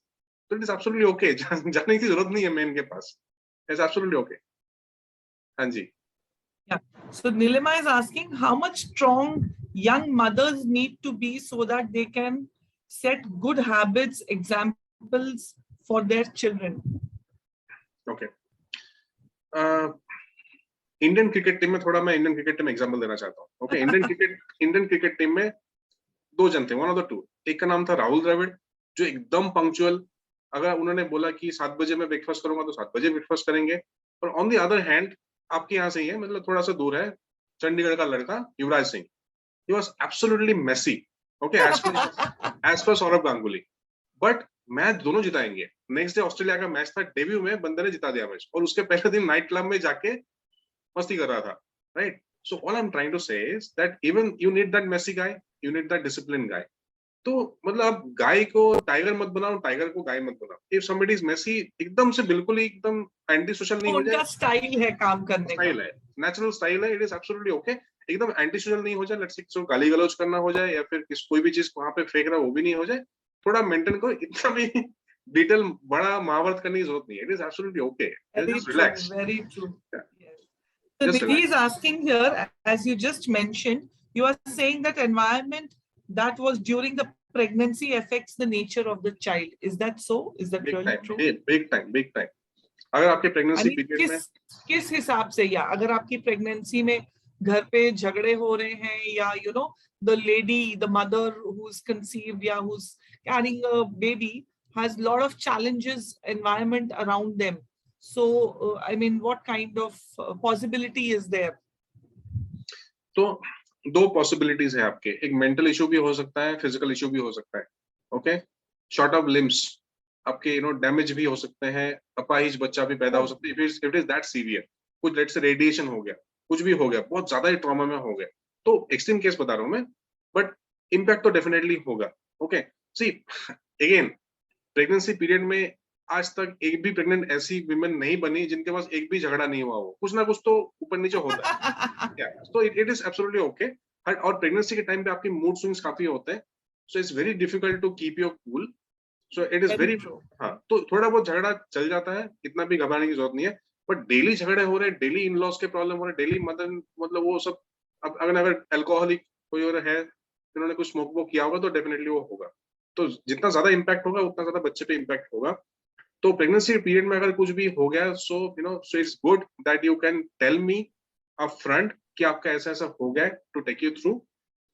तो इट इज एब्सोल्युटली ओके. जाने की जरूरत नहीं है मेन के पास. It's absolutely okay. हाँ जी. Yeah. So Nilima is asking how much strong young mothers need to be so that they can set good habits, example examples for their children. Okay. Indian cricket team में थोड़ा मैं Indian cricket team example देना चाहता हूँ. Okay, Indian cricket team में दो जन थे, वन ऑफ द टू. एक का नाम था राहुल द्रविड़, जो एकदम पंक्चुअल, अगर उन्होंने बोला कि 7 बजे मैं ब्रेकफास्ट करूंगा तो 7 बजे ब्रेकफास्ट करेंगे. और ऑन द अदर हैंड आपके यहाँ से ही है, मतलब थोड़ा सा दूर है, चंडीगढ़ का लड़का Yuvraj Singh. He was absolutely messy. Okay, as per Saurav Ganguly. But match दोनों जिताएंगे. नेक्स्ट डे ऑस्ट्रेलिया का मैच था, डेब्यू में बंदे ने जिता दिया मैच, और उसके पहले दिन नाइट क्लब में जाके मस्ती कर रहा था. Right. So all I am trying to say is that even you need that messy guy, you need that discipline guy. तो मतलब आप गाय को टाइगर मत बनाओ, टाइगर को गाय मत बनाओ. इफ समबडी इज मेसी, एकदम से बिल्कुल ही एकदम एंटी सोशल नहीं हो जाए. उनका स्टाइल है काम करने का, स्टाइल है, नेचुरल स्टाइल है, इट इज एब्सोल्युटली ओके. एकदम एंटी सोशल नहीं हो जाए, लेट्स से गाली गलौज करना हो जाए, या फिर कोई भी चीज वहां पे फेंक रहा है वो भी नहीं हो जाए. थोड़ा मेंटेन करो. इतना भी डिटेल बड़ा महाभारत करने की जरूरत नहीं है. It is absolutely okay. Just relax. Very true. So Nidhi is asking here, as you just mentioned, you are saying that environment that was during the pregnancy affects the nature of the child. Is that so? Is that really true? Big time. अगर आपके pregnancy period में किस हिसाब से, या अगर आपकी pregnancy में घर पे झगड़े हो रहे हैं, या you know the lady, the mother who's conceived, या who's carrying a baby has a lot of challenges, environment around them. So, I mean, what kind of possibility is there? तो दो पॉसिबिलिटीज है आपके. एक मेंटल इशू भी हो सकता है, फिजिकल इशू भी हो सकता है. ओके, शॉर्ट ऑफ लिम्स आपके डैमेज भी हो सकते हैं, अपाहिज बच्चा भी पैदा हो सकता है. It is that severe. कुछ लेट्स से रेडिएशन हो गया, कुछ भी हो गया, बहुत ज्यादा ही ट्रॉमा में हो गया, तो एक्सट्रीम केस बता रहा हूं मैं, बट इम्पैक्ट तो डेफिनेटली होगा. Okay, see again, pregnancy period में आज तक एक भी प्रेग्नेंट ऐसी विमेन नहीं बनी जिनके पास एक भी झगड़ा नहीं हुआ हो. कुछ ना कुछ तो ऊपर नीचे होता है. तो इट इज एब्सोल्युटली ओके. और प्रेगनेंसी के टाइम पे आपकी मूड स्विंग्स काफी होते हैं, so it's very difficult to keep your cool. So it is very, हाँ, तो थोड़ा बहुत झगड़ा चल जाता है, इतना भी घबराने की जरूरत नहीं है. बट डेली झगड़े हो रहे हैं, डेली इन लॉज के प्रॉब्लम हो रहे हैं, डेली मतलब वो सब, अगर अल्कोहलिक कोई और है, जिन्होंने कुछ स्मोक वो किया होगा, तो डेफिनेटली वो होगा. तो जितना ज्यादा इम्पैक्ट होगा उतना ज्यादा बच्चे पे इम्पैक्ट होगा. तो प्रेगनेंसी पीरियड में अगर कुछ भी हो गया, so it's good that you can tell me up front कि आपका ऐसा ऐसा हो गया, to take you through,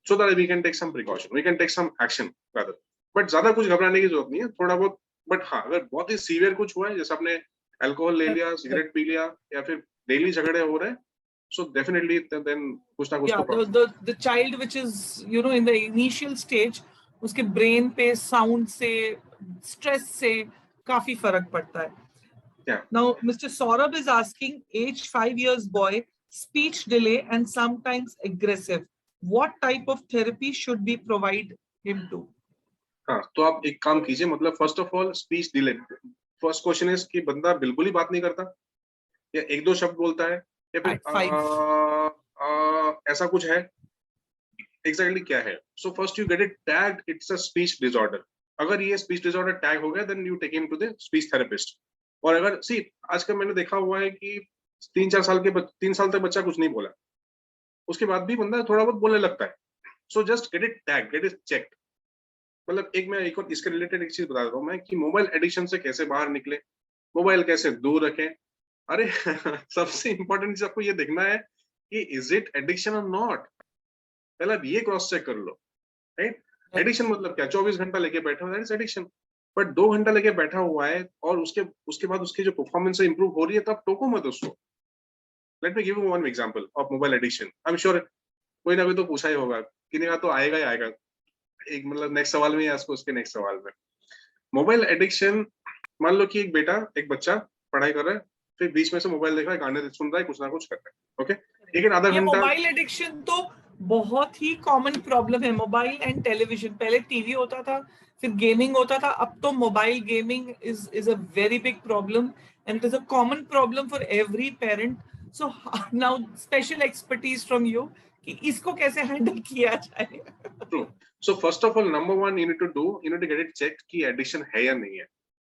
so that we can take some precaution, we can take some action rather. But ज्यादा कुछ घबराने की जरूरत नहीं है, थोड़ा बहुत. बट हाँ, अगर बहुत ही सीवियर कुछ हुआ है, जैसे आपने अल्कोहल ले लिया, सिगरेट पी लिया, या फिर डेली झगड़े हो रहे हैं, so definitely then कुछ ना कुछ the child which is in the initial stage, उसके brain पे sound से, stress से काफी फर्क पड़ता है. Now Mr. Saurabh is asking, age 5 years boy, speech delay and sometimes aggressive, what type of therapy should we provide him to? हाँ, तो आप एक काम कीजिए, मतलब first of all speech delay. First question is कि बंदा बिल्कुल ही बात नहीं करता, या एक दो शब्द बोलता है, या फिर ऐसा कुछ है. एग्जैक्टली क्या है? So first you get it tagged, it's a speech disorder. अगर ये स्पीच डिसऑर्डर टैग हो गया, then you take him to the speech therapist. और अगर आजकल मैंने देखा हुआ है कि 3 साल तक बच्चा कुछ नहीं बोला, उसके बाद भी बंदा थोड़ा बहुत बोलने लगता है. So just get it tag, get it checked. मतलब मैं एक और इसके रिलेटेड एक चीज बता देता हूँ मैं, कि मोबाइल एडिक्शन से कैसे बाहर निकले, मोबाइल कैसे दूर रखें. अरे सबसे इंपॉर्टेंट चीज आपको ये देखना है कि इज इट एडिक्शन और नॉट. पहले आप ये क्रॉस चेक कर लो. राइट. एडिक्शन मतलब क्या? 24 घंटा लेके बैठा हुआ है, दैट्स एडिक्शन. बट 2 घंटा लेके बैठा हुआ है और उसके बाद उसकी जो परफॉर्मेंस इंप्रूव हो रही है, तो आप टोको मत उसको. Let me give you one example of mobile addiction. I am sure कोई ना कोई तो पूछा ही होगा, किसी का तो आएगा ही आएगा. एक मतलब नेक्स्ट सवाल में, या उसके नेक्स्ट सवाल में. मोबाइल एडिक्शन, मान लो कि एक बच्चा पढ़ाई कर रहा है, फिर बीच में से मोबाइल देख रहा है, गाने सुन रहा है, कुछ ना कुछ कर रहा है. ओके, लेकिन आधा घंटा. मोबाइल एडिक्शन तो बहुत ही कॉमन प्रॉब्लम है. मोबाइल एंड टेलीविजन, पहले टीवी होता था, फिर गेमिंग होता था, अब तो mobile gaming is a very big problem, and it is a common problem for every parent. So now special expertise from you कि इसको कैसे हैंडल किया जाए. True. So first of all, number 1 you need to get it check कि addiction है या नहीं है.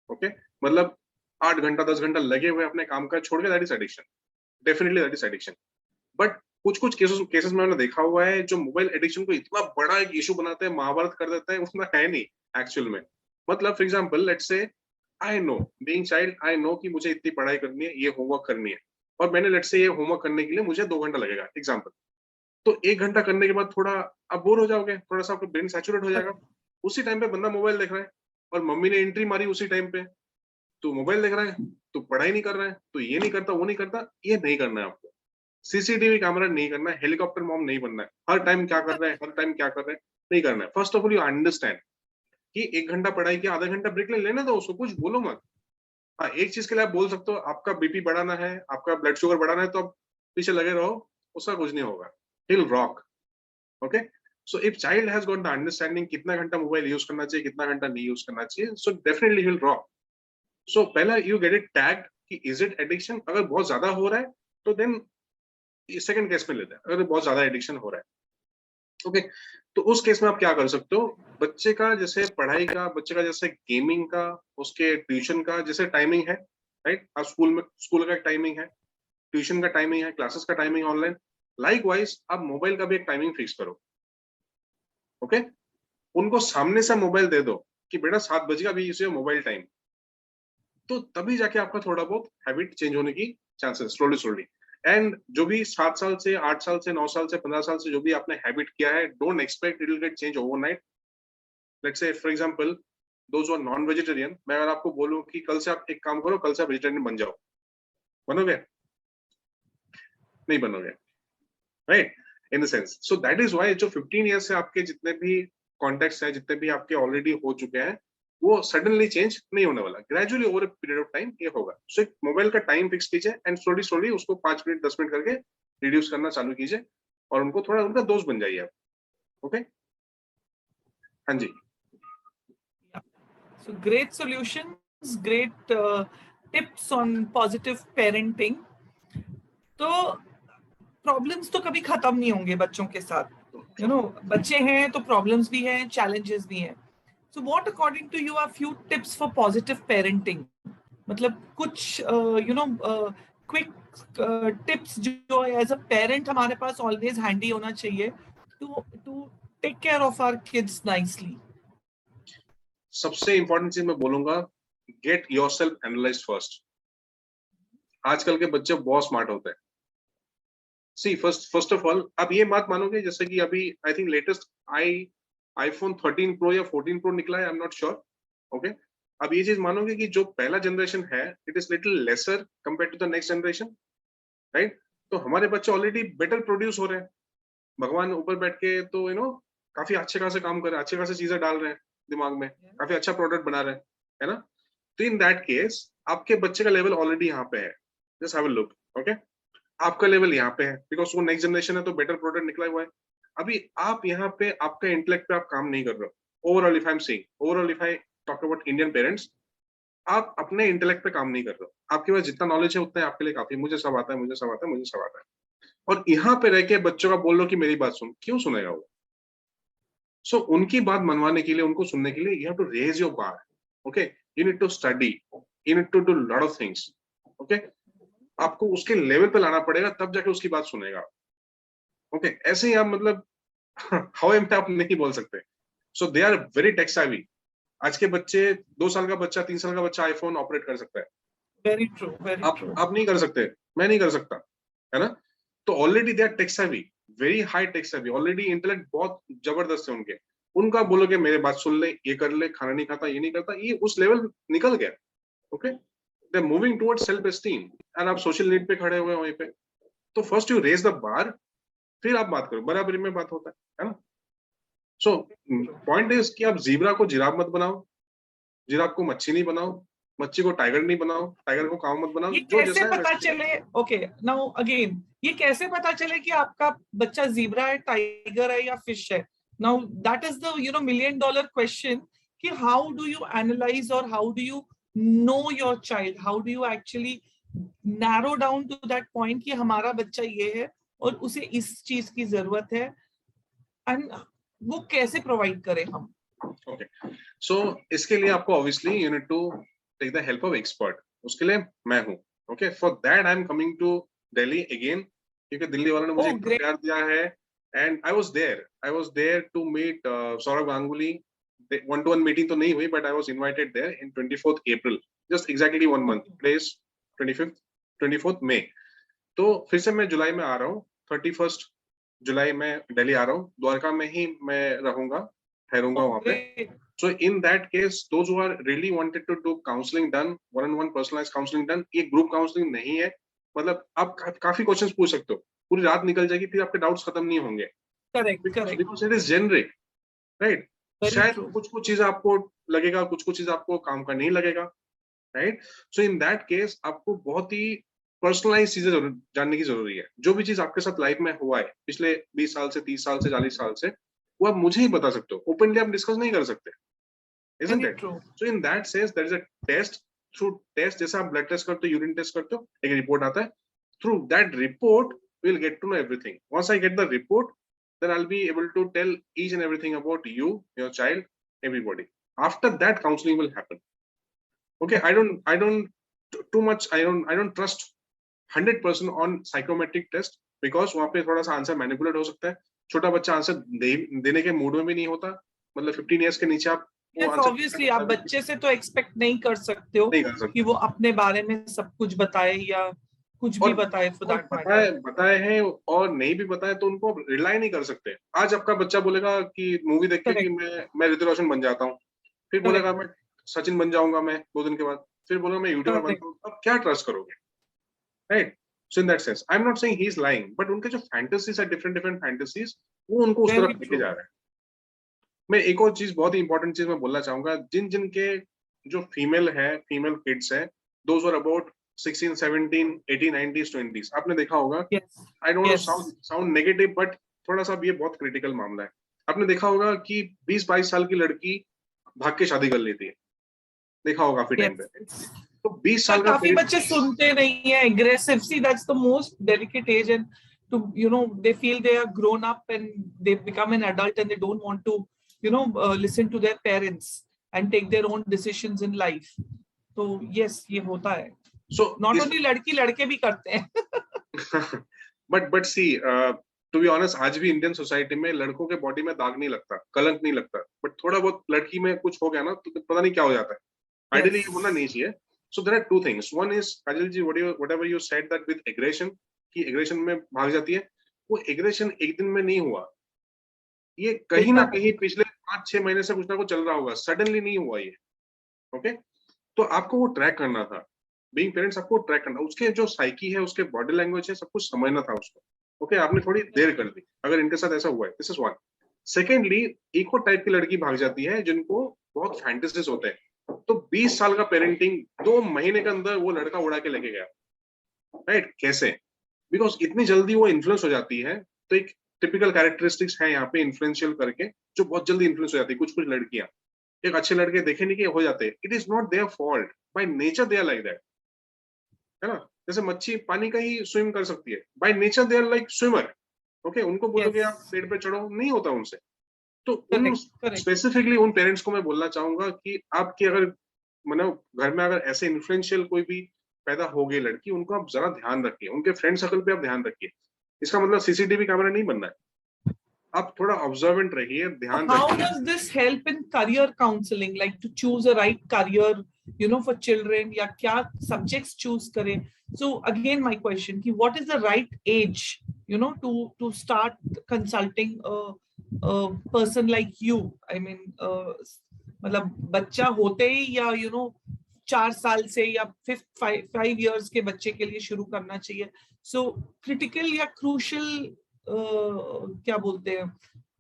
ओके, मतलब 8 घंटा 10 घंटा लगे हुए अपने काम का छोड़ के, that is addiction. Definitely that is addiction. But कुछ केसेस में मैंने देखा हुआ है जो मोबाइल एडिक्शन को इतना बड़ा एक इशू बनाते हैं, महाभारत कर देते हैं, उतना है नहीं एक्चुअल में. मतलब for example let's say I know being child, I know कि मुझे इतनी पढ़ाई करनी है, ये होमवर्क करनी है, और मैंने लेट्स से ये होमवर्क करने के लिए मुझे 2 घंटा लगेगा एग्जांपल। तो 1 घंटा करने के बाद थोड़ा आप बोर हो जाओगे, थोड़ा सा आपका ब्रेन सैचुरेट हो जाएगा। उसी टाइम पे बंदा मोबाइल देख रहा है और मम्मी ने एंट्री मारी उसी टाइम पे, तो मोबाइल देख रहा है, तो पढ़ाई नहीं कर रहा है, तो ये नहीं करता, वो नहीं करता, ये नहीं करना है आपको। सीसीटीवी कैमरा नहीं करना है, हेलीकॉप्टर मॉम नहीं बनना है, हर टाइम क्या कर रहे हैं, हर टाइम क्या कर रहे हैं, नहीं करना है। First of all you understand कि 1 घंटा पढ़ाई किया, आधा घंटा ब्रेक लेने दो उसको, कुछ बोलो मत। हाँ, एक चीज के लिए आप बोल सकते हो, आपका बीपी बढ़ाना है, आपका ब्लड शुगर बढ़ाना है, तो आप पीछे लगे रहो, उसका कुछ नहीं होगा, he'll rock. Okay, so if child has got the understanding कितना घंटा मोबाइल यूज करना चाहिए, कितना घंटा नहीं यूज करना चाहिए, so definitely he'll rock. So पहला you get it tagged कि is it addiction, अगर बहुत ज्यादा हो रहा है तो then सेकंड केस में लेते हैं, अगर बहुत ज्यादा एडिक्शन हो रहा है, ओके, तो उस केस में आप क्या कर सकते हो, बच्चे का जैसे पढ़ाई का, बच्चे का जैसे गेमिंग का, उसके ट्यूशन का जैसे टाइमिंग है, राइट, आप स्कूल का एक टाइमिंग है, ट्यूशन का टाइमिंग है, क्लासेस का टाइमिंग ऑनलाइन, लाइकवाइज आप मोबाइल का भी एक टाइमिंग फिक्स करो। ओके, उनको सामने से मोबाइल दे दो कि बेटा 7 बजे का भी इसे मोबाइल टाइम, तो तभी जाके आपका थोड़ा बहुत हैबिट चेंज होने की चांसेस स्लोली। एंड जो भी 7 साल से, 8 साल से, 9 साल से, 15 साल से जो भी आपने हैबिट किया है, don't expect it will get change overnight. Let's say for example those who are non vegetarian, मैं अगर आपको बोलूं कि कल से आप एक काम करो, कल से आप वेजिटेरियन बन जाओ, बनोगे? नहीं बनोगे, right, in the sense. So that is why जो 15 ईयर्स से आपके जितने भी कॉन्टेक्ट्स हैं, जितने भी आपके ऑलरेडी हो चुके हैं, वो सडनली चेंज नहीं होने वाला, gradually over a period of time ये होगा। सो एक मोबाइल का टाइम फिक्स कीजिए एंड स्लोली उसको 5 मिनट 10 मिनट करके रिड्यूस करना चालू कीजिए और उनको थोड़ा उनका दोस्त बन जाइए आप। ओके, हाँ जी। So great solutions, great tips on positive parenting. तो प्रॉब्लम्स तो कभी खत्म नहीं होंगे बच्चों के साथ, यू नो, बच्चे हैं तो प्रॉब्लम्स भी हैं, चैलेंजेस भी हैं। So what according to you are few tips for positive parenting, मतलब कुछ यू नो क्विक टिप्स जो एज अ पेरेंट हमारे पास ऑलवेज हैंडी होना चाहिए to take care of our kids nicely. सबसे इंपॉर्टेंट चीज मैं बोलूंगा, गेट योरसेल्फ एनालाइज्ड फर्स्ट। आजकल के बच्चे बहुत स्मार्ट होते हैं। सी फर्स्ट ऑफ ऑल आप ये बात मानोगे, जैसे कि अभी I think latest iPhone 13 pro या 14 प्रो निकला है, I am not sure. Okay, अब ये चीज मानोगे कि जो पहला जनरेशन है it is little lesser compare to the next generation, right? तो हमारे बच्चे ऑलरेडी बेटर प्रोड्यूस हो रहे हैं, भगवान ऊपर बैठ के तो यू नो काफी अच्छे खासे काम कर रहे हैं, अच्छे खासे चीजें डाल रहे हैं दिमाग में, काफी अच्छा प्रोडक्ट बना रहे हैं, है ना? तो इन दैट केस आपके बच्चे का लेवल ऑलरेडी यहाँ पे है, just have a look. Okay, आपका लेवल यहाँ पे है बिकॉज वो नेक्स्ट जनरेशन है तो बेटर प्रोडक्ट निकला हुआ है। अभी आप यहाँ पे आपका इंटेलेक्ट पे आप काम नहीं कर रहे हो। Overall if I am saying, overall if I talk about Indian parents, आप अपने इंटेलेक्ट पे काम नहीं कर रहे हो। आपके पास जितना नॉलेज है उतना आपके लिए काफी, मुझे सब आता है, मुझे सब आता है, मुझे सब आता है, और यहाँ पे रह के बच्चों का बोल लो कि मेरी बात सुन, क्यों सुनेगा वो? सो उनकी बात मनवाने के लिए, उनको सुनने के लिए you have to raise your bar. Okay, you need to study, you need to do lot of things. Okay, आपको उसके लेवल पे लाना पड़ेगा, तब जाके उसकी बात सुनेगा। ओके, ऐसे ही आप मतलब हाउ एम पे आप नहीं बोल सकते। So they are very tech savvy. आज के बच्चे, 2 साल का बच्चा, 3 साल का बच्चा आईफोन ऑपरेट कर सकता है। Very true, very true. आप नहीं कर सकते, मैं नहीं कर सकता, है ना? तो already they are tech savvy, very high tech savvy, already intellect बहुत जबरदस्त है उनके। उनका बोलोगे मेरे बात सुन ले, ये कर ले, खाना नहीं खाता, ये नहीं करता, ये उस लेवल निकल गया। Okay, they are moving towards self esteem and आप सोशल नीड पे खड़े हुए हैं वहीं पे। तो first you raise the bar, फिर आप बात करो, बराबरी में बात होता है ना? सो पॉइंट इज कि आप जीब्रा को जिराफ मत बनाओ, जिराफ को मच्छी नहीं बनाओ, मच्छी को टाइगर नहीं बनाओ, टाइगर को काऊ मत बनाओ। ये जो कैसे जैसा है पता चले? ओके, नाउ अगेन, ये कैसे पता चले कि आपका बच्चा जीब्रा है, टाइगर है या फिश है? Now that is the you know $1 million question कि हाउ डू यू एनालाइज और how do you know your child, how do you actually narrow down to that point कि हमारा बच्चा ये है और उसे इस चीज की जरूरत है, एंड वो कैसे प्रोवाइड करें हम? ओके, सो इसके लिए आपको obviously you need to take the help of expert. उसके लिए मैं हूँ। Okay, for that I am coming to Delhi again, क्योंकि दिल्ली वालों ने मुझे इतना प्यार दिया है, and I was there to meet Saurabh Ganguly, 1-to-1 meeting तो नहीं हुई, but I was invited there in 24th April, just exactly 1 month, today is 24th May। तो फिर से मैं जुलाई में आ रहा हूँ, 31st जुलाई में दिल्ली आ रहा हूँ, द्वारका में ही मैं रहूंगा, ठहरूंगा वहां पे। So in that case, those who are really wanted to do counseling done, one-on-one personalized counseling done, ये group counseling नहीं है। मतलब आप काफी क्वेश्चंस पूछ सकते हो, पूरी रात निकल जाएगी, फिर आपके डाउट्स खत्म नहीं होंगे। Correct correct, because it is generic, right. शायद कुछ चीज आपको लगेगा, कुछ चीज आपको काम का नहीं लगेगा, right. So in that case आपको बहुत ही पर्सनलाइज चीजें जानने की जरूरी है। जो भी चीज आपके साथ लाइफ में हुआ है पिछले 20 साल से, 30 साल से, 40 साल से, वो आप मुझे ही बता सकते हो, ओपनली आप डिस्कस नहीं कर सकते, isn't it? So in that sense there is a test, through test जैसे आप ब्लड टेस्ट करते हो, यूरिन टेस्ट करते हो, एक रिपोर्ट आता है, through that report we'll get to know everything. Once I get the report, then I'll be able to tell each and everything about you, your child, everybody. After that counseling will happen. Okay, I don't too much, I don't trust 100% on psychometric test, because वहाँ पे थोड़ा सा answer manipulate हो सकता है, छोटा बच्चा answer देने के मूड में भी नहीं होता, मतलब 15 इयर्स के नीचे आप ऑब्वियसली आप बच्चे से तो एक्सपेक्ट नहीं कर सकते हो कि वो अपने बारे में सब कुछ बताए या कुछ भी बताए, फॉर दैट मैटर बताए हैं और नहीं भी बताए तो उनको रिलाई नहीं कर सकते। आज आपका बच्चा बोलेगा कि मूवी देख के कि मैं ऋतिक रोशन बन जाता हूँ, फिर बोलेगा मैं सचिन बन जाऊंगा मैं 2 दिन के बाद, फिर बोलेगा मैं यूट्यूबर बनता हूँ, अब क्या ट्रस्ट करोगे, right. So in that sense I am not saying he is lying, but उनके जो फैंटेसीज है, डिफरेंट फैंटेसीज, वो उनको उस तरफ लेके जा रहे हैं। मैं एक और चीज, बहुत ही इंपॉर्टेंट चीज मैं बोलना चाहूंगा, जिन के जो फीमेल किड्स है, दोज आर अबाउट 16, 17, 18, 19, 20s, आपने देखा होगा, I don't know sound negative, but थोड़ा सा ये बहुत क्रिटिकल मामला है। आपने देखा होगा कि 20-22 साल की लड़की भाग के शादी कर लेती है, देखा होगा काफी टाइम पे। तो 20 साल का काफी बच्चे सुनते नहीं है, aggressive, see that's the most delicate age, and to they feel they are grown up and they become an adult and they don't want to listen to their parents and take their own decisions in life. तो yes, ये होता है। So not only लड़की, लड़के भी करते हैं। but see, to be honest, आज भी इंडियन सोसाइटी में लड़कों के बॉडी में दाग नहीं लगता, कलंक नहीं लगता, बट थोड़ा बहुत लड़की में कुछ हो गया ना तो पता नहीं क्या हो जाता है। आइडियली ये होना नहीं चाहिए। So there are two things. One is, Kajal ji, whatever you said that with aggression, कि एग्रेशन में भाग जाती है, वो एग्रेशन एक दिन में नहीं हुआ, ये कहीं ना कहीं पिछले 5-6 महीने से कुछ ना कुछ चल रहा होगा, सडनली नहीं हुआ ये। ओके, तो आपको वो ट्रैक करना था, बीइंग पेरेंट्स आपको ट्रैक करना, उसके जो साइकी है, उसके बॉडी लैंग्वेज है, सब कुछ समझना था उसको। ओके, आपने थोड़ी देर कर दी, अगर इनके साथ ऐसा हुआ है, दिस इज वन। सेकेंडली, एक और टाइप की लड़की भाग जाती है जिनको बहुत फैंटेसीज होते हैं, तो 20 साल का पेरेंटिंग 2 महीने के अंदर वो लड़का उड़ा के लेके गया, राइट। कैसे? बिकॉज इतनी जल्दी वो इन्फ्लुएंस हो जाती है। तो एक टिपिकल कैरेक्टरिस्टिक्स है यहाँ पे इन्फ्लुएंशियल करके, जो बहुत जल्दी इन्फ्लुएंस हो जाती है। कुछ लड़कियां, एक अच्छे लड़के देखे नहीं कि हो जाते, it is not their fault, by nature they are like that, है ना। जैसे मच्छी पानी का ही स्विम कर सकती है, by nature they are like swimmer. Okay, उनको बोलोगे आप पेड़ पे चढ़ो, नहीं होता उनसे। तो उन स्पेसिफिकली उन पेरेंट्स को मैं बोलना चाहूंगा कि आपकी अगर मतलब घर में अगर ऐसे इन्फ्लुएंशियल कोई भी पैदा हो गई लड़की, उनको आप जरा ध्यान रखिए, उनके फ्रेंड सर्कल पे आप ध्यान रखिए। इसका मतलब सीसीटीवी कैमरा नहीं बनना है, आप थोड़ा ऑब्जर्वेंट रहिए, ध्यान रखिए। How does this help in career counseling, like to choose a right career, for children, या क्या subjects choose करें? So again, my question, कि what is the right age, to start consulting a person like you? I mean, मतलब बच्चा होते ही या 4 साल से या 5 years के बच्चे के लिए शुरू करना चाहिए? सो क्रिटिकल या क्रूशियल क्या बोलते हैं,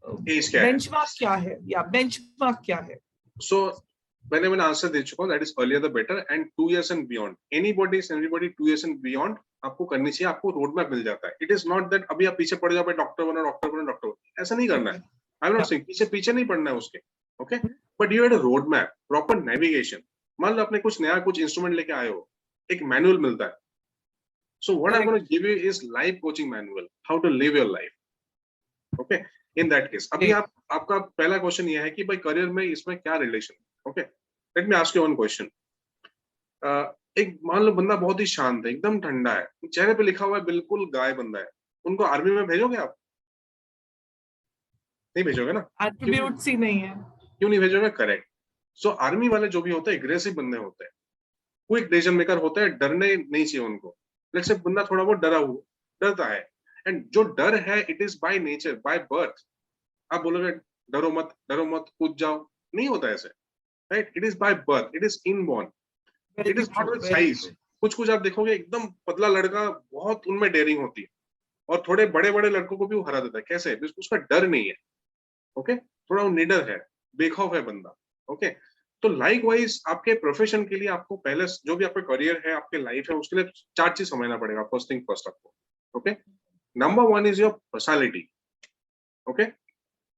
बेंचमार्क क्या है, या बेंचमार्क क्या है? सो मैंने आंसर दे चुका हूँ, that is earlier the better, and 2 years and beyond, everybody 2 years and beyond आपको करनी चाहिए, आपको रोड मैप मिल जाता है। इट इज नॉट दैट अभी आप पीछे पड़ जाओ, डॉक्टर बनो, ऐसा नहीं करना है। आई एम नॉट सेइंग पीछे नहीं पड़ना है उसके, okay, but you had a road map, proper navigation. मान लो आपने कुछ नया कुछ इंस्ट्रूमेंट लेके आए हो, एक मैनुअल मिलता है। So what I'm going to give you is life coaching manual, how to live your life. Okay, in that case, अभी आपका पहला क्वेश्चन ये है कि भाई करियर में इसमें क्या relation? Okay, let me ask you one question. एक मान लो बंदा बहुत ही शांत है, एकदम ठंडा है, चेहरे पे लिखा हुआ है बिल्कुल गाय बंदा है, उनको आर्मी में भेजोगे आप? नहीं भेजोगे ना? एट्रिब्यूट्स ही नहीं है। क्यों नहीं भेजोगे? करेक्ट. सो आर्मी वाले जो भी होते हैं एग्रेसिव बंदे होते हैं, क्विक डिसीजन मेकर होते हैं, डरने नहीं चाहिए उनको. लेट्स से बंदा थोड़ा बहुत डरता है, एंड जो डर है it is by nature, by birth. आप बोलोगे डरो मत कूद जाओ, नहीं होता ऐसे, right? It is by birth, it is inborn, it is not with size. कुछ आप देखोगे एकदम पतला लड़का, बहुत उनमें डेयरिंग होती है, और थोड़े बड़े बड़े लड़कों को भी वो हरा देता है. कैसे? उसका डर नहीं है. ओके, थोड़ा वो निडर है, बेखौफ है बंदा. ओके, तो लाइक वाइज आपके प्रोफेशन के लिए आपको पहले जो भी आपका करियर है, आपके लाइफ है, उसके लिए 4 चीज समझना पड़ेगा. फर्स्ट थिंग फर्स्ट आपको. Okay, number 1 is your personality. Okay,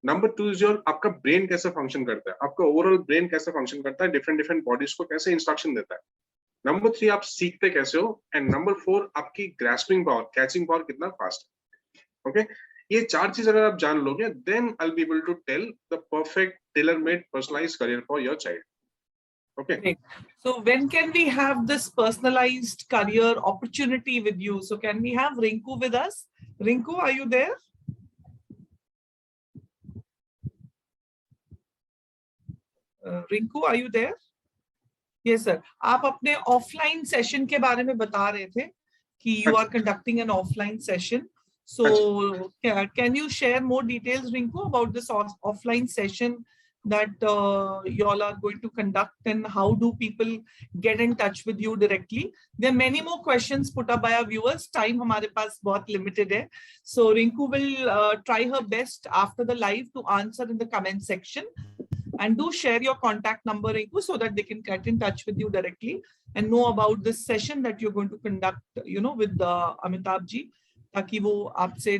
number 2 is your आपका ब्रेन कैसे फंक्शन करता है, आपका ओवरऑल ब्रेन कैसे फंक्शन करता है, डिफरेंट बॉडीज को कैसे इंस्ट्रक्शन देता है. नंबर 3 आप सीखते कैसे हो, एंड नंबर 4 आपकी ग्रास्पिंग पावर, कैचिंग पावर कितना फास्ट है. ओके, ये 4 चीज अगर आप जान लोगे, then I will be able to tell the perfect tailor made personalised career for your child. Okay. Great. So when can we have this personalized career opportunity with you? So can we have Rinku with us? Rinku, are you there? Rinku, are you there? Yes, sir. आप अपने offline session के बारे में बता रहे थे कि you are conducting an offline session. So can you share more details, Rinku, about this offline session that you all are going to conduct, and how do people get in touch with you directly? There are many more questions put up by our viewers. Time हमारे पास बहुत limited है. So Rinku will try her best after the live to answer in the comment section. And do share your contact number, Rinku, so that they can get in touch with you directly and know about this session that you're going to conduct, with Amitabh ji, ताकि वो आपसे,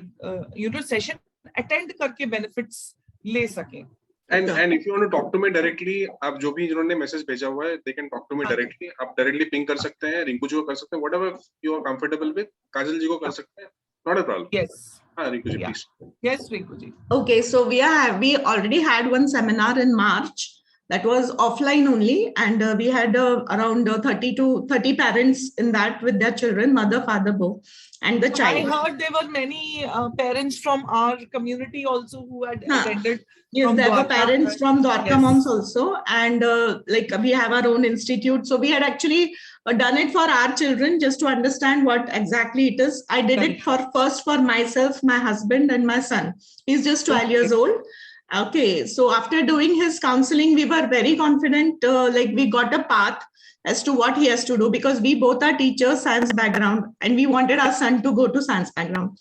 session attend करके benefits ले सकें. And if you want to talk to me directly, आप जो भी जिन्होंने मैसेज भेजा हुआ है, they can talk to me directly. आप directly ping कर सकते हैं, रिंकू जी को कर सकते हैं, whatever you are comfortable with. काजल जी को कर सकते हैं, not a problem. Yes. हाँ, Rinku ji, please. Yes, Rinku ji. Okay, so we already had one seminar in March that was offline only, and we had around 30 parents in that with their children, mother, father, both, and the child. I heard there were many parents from our community also who had attended. Yes, there were parents from Dwarka Moms also, and like we have our own institute, so we had actually done it for our children just to understand what exactly it is. I did it first for myself, my husband, and my son. He's just 12 years old. Okay, so after doing his counseling, we were very confident, like we got a path as to what he has to do, because we both are teachers, science background, and we wanted our son to go to science background.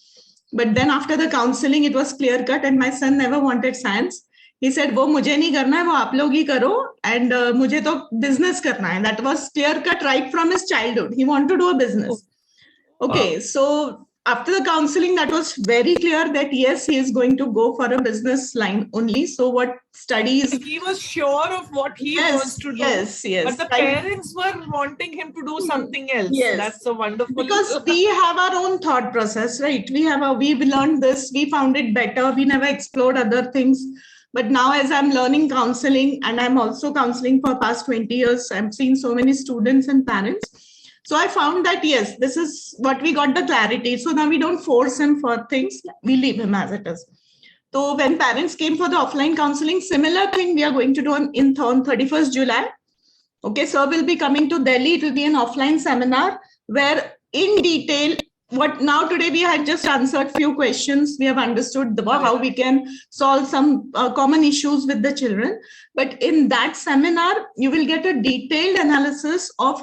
But then after the counseling, it was clear cut, and my son never wanted science. He said, वो मुझे नहीं करना है, वो आप लोग ही करो, and मुझे तो business करना है. That was clear cut right from his childhood. He wanted to do a business. Okay, so after the counseling, that was very clear that yes, he is going to go for a business line only. So what studies? He was sure of what he wants to do. Yes. But the parents were wanting him to do something else. Yes. That's so wonderful. Because we have our own thought process, right? We've learned this, we found it better. We never explored other things. But now as I'm learning counseling, and I'm also counseling for past 20 years, I'm seeing so many students and parents. So I found that, yes, this is what we got the clarity. So now we don't force him for things. We leave him as it is. So when parents came for the offline counseling, similar thing we are going to do on 31st July. Okay, sir will be coming to Delhi. It will be an offline seminar where in detail, today we had just answered few questions. We have understood how we can solve some common issues with the children. But in that seminar, you will get a detailed analysis of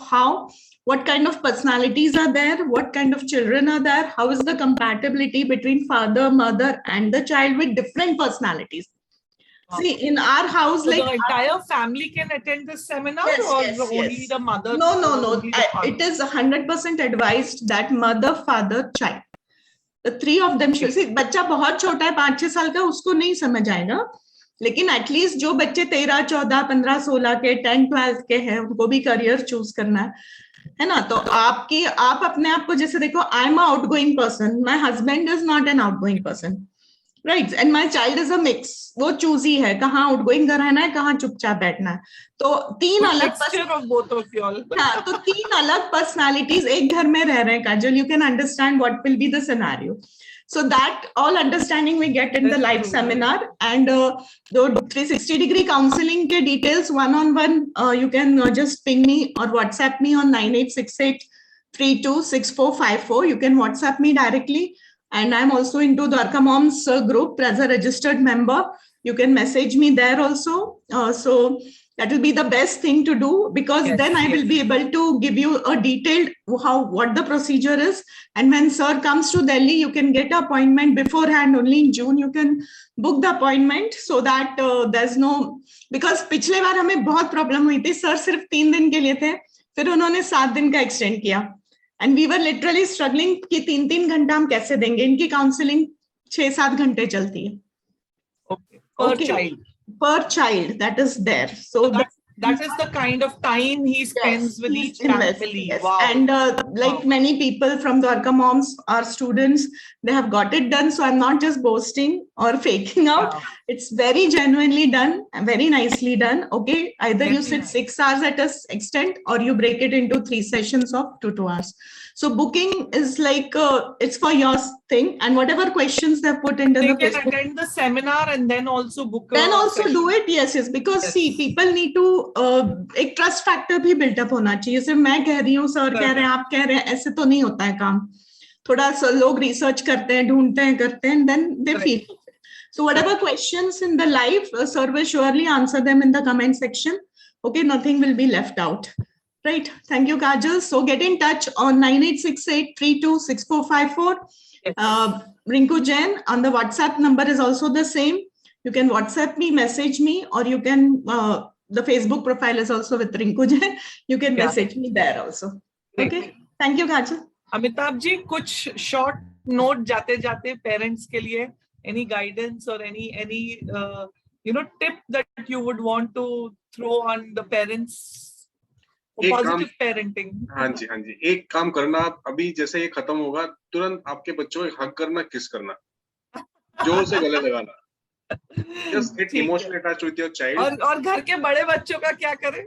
what kind of personalities are there, what kind of children are there, how is the compatibility between father, mother, and the child with different personalities. See, in our house, so like the entire family can attend this seminar, only the mother? No. It is 100% advised that mother, father, child, the three of them should see. बच्चा बहुत छोटा है, 5-6 साल का, उसको नहीं समझ आएगा. लेकिन एटलीस्ट जो बच्चे 13, 14, 15, 16 के 10, 12 के हैं, उनको भी करियर चूज करना है ना. तो आप अपने आप को जैसे देखो, I am outgoing person, my husband is not an outgoing person, right, and my child is a mix. वो चूजी है, कहाँ आउटगोइंग रहना है, कहाँ चुपचाप बैठना है. तो तीन अलग पर्सनालिटीज एक घर में रह रहे हैं. Kajal, you can understand what will be the scenario. So that all understanding we get in the live seminar, and the 360-degree counseling ke details one-on-one, you can just ping me or WhatsApp me on 9868326454. You can WhatsApp me directly. And I'm also into Dwarka Moms group as a registered member. You can message me there also. So that will be the best thing to do, because then I will be able to give you a detailed what the procedure is. And when sir comes to Delhi, you can get an appointment beforehand. Only in June you can book the appointment, so that there's no, because पिछले बार हमें बहुत problem हुई थी, sir सिर्फ 3 दिन के लिए थे, फिर उन्होंने 7 दिन का एक्सटेंड किया, and we were literally struggling कि 3-3 घंटा हम कैसे देंगे. इनकी काउंसलिंग 6-7 घंटे चलती है. Per child, that is there. So that is the kind of time he spends with each family. Yes. Wow. And like many people from Dwarka Moms, our students, they have got it done. So I'm not just boasting or faking out. Wow. It's very genuinely done and very nicely done. Okay. Either you sit 6 hours at an extent, or you break it into 3 sessions of 2 hours. So booking is like, it's for your thing, and whatever questions they've put into they can attend the seminar and then also book. Then also session. Do it. Yes. Because see, people need to, एक trust factor भी built up होना चाहिए. सिर्फ मैं कह रही हूँ, sir कह रहे हैं, आप कह रहे हैं, ऐसे तो नहीं होता है काम. थोड़ा लोग research करते हैं, ढूंढते हैं, करते हैं, and then they feel. So whatever questions in the live, sir will surely answer them in the comment section. Okay. Nothing will be left out. Right. Thank you, Kajal. So get in touch on 9868326454. Rinku Jain on the WhatsApp number is also the same. You can WhatsApp me, message me, or you can, the Facebook profile is also with Rinku Jain. You can message me there also. Okay. Thank you, Kajal. Amitabh ji, kuch short note jate parents ke liye, any guidance or any tip that you would want to throw on the parents? Positive parenting. हाँ जी. एक काम करना, आप अभी जैसे ये खत्म होगा, तुरंत आपके बच्चों को हग करना, किस करना, जोर से गले लगाना. Just get emotionally attached with your child. और घर के बड़े बच्चों का क्या करें?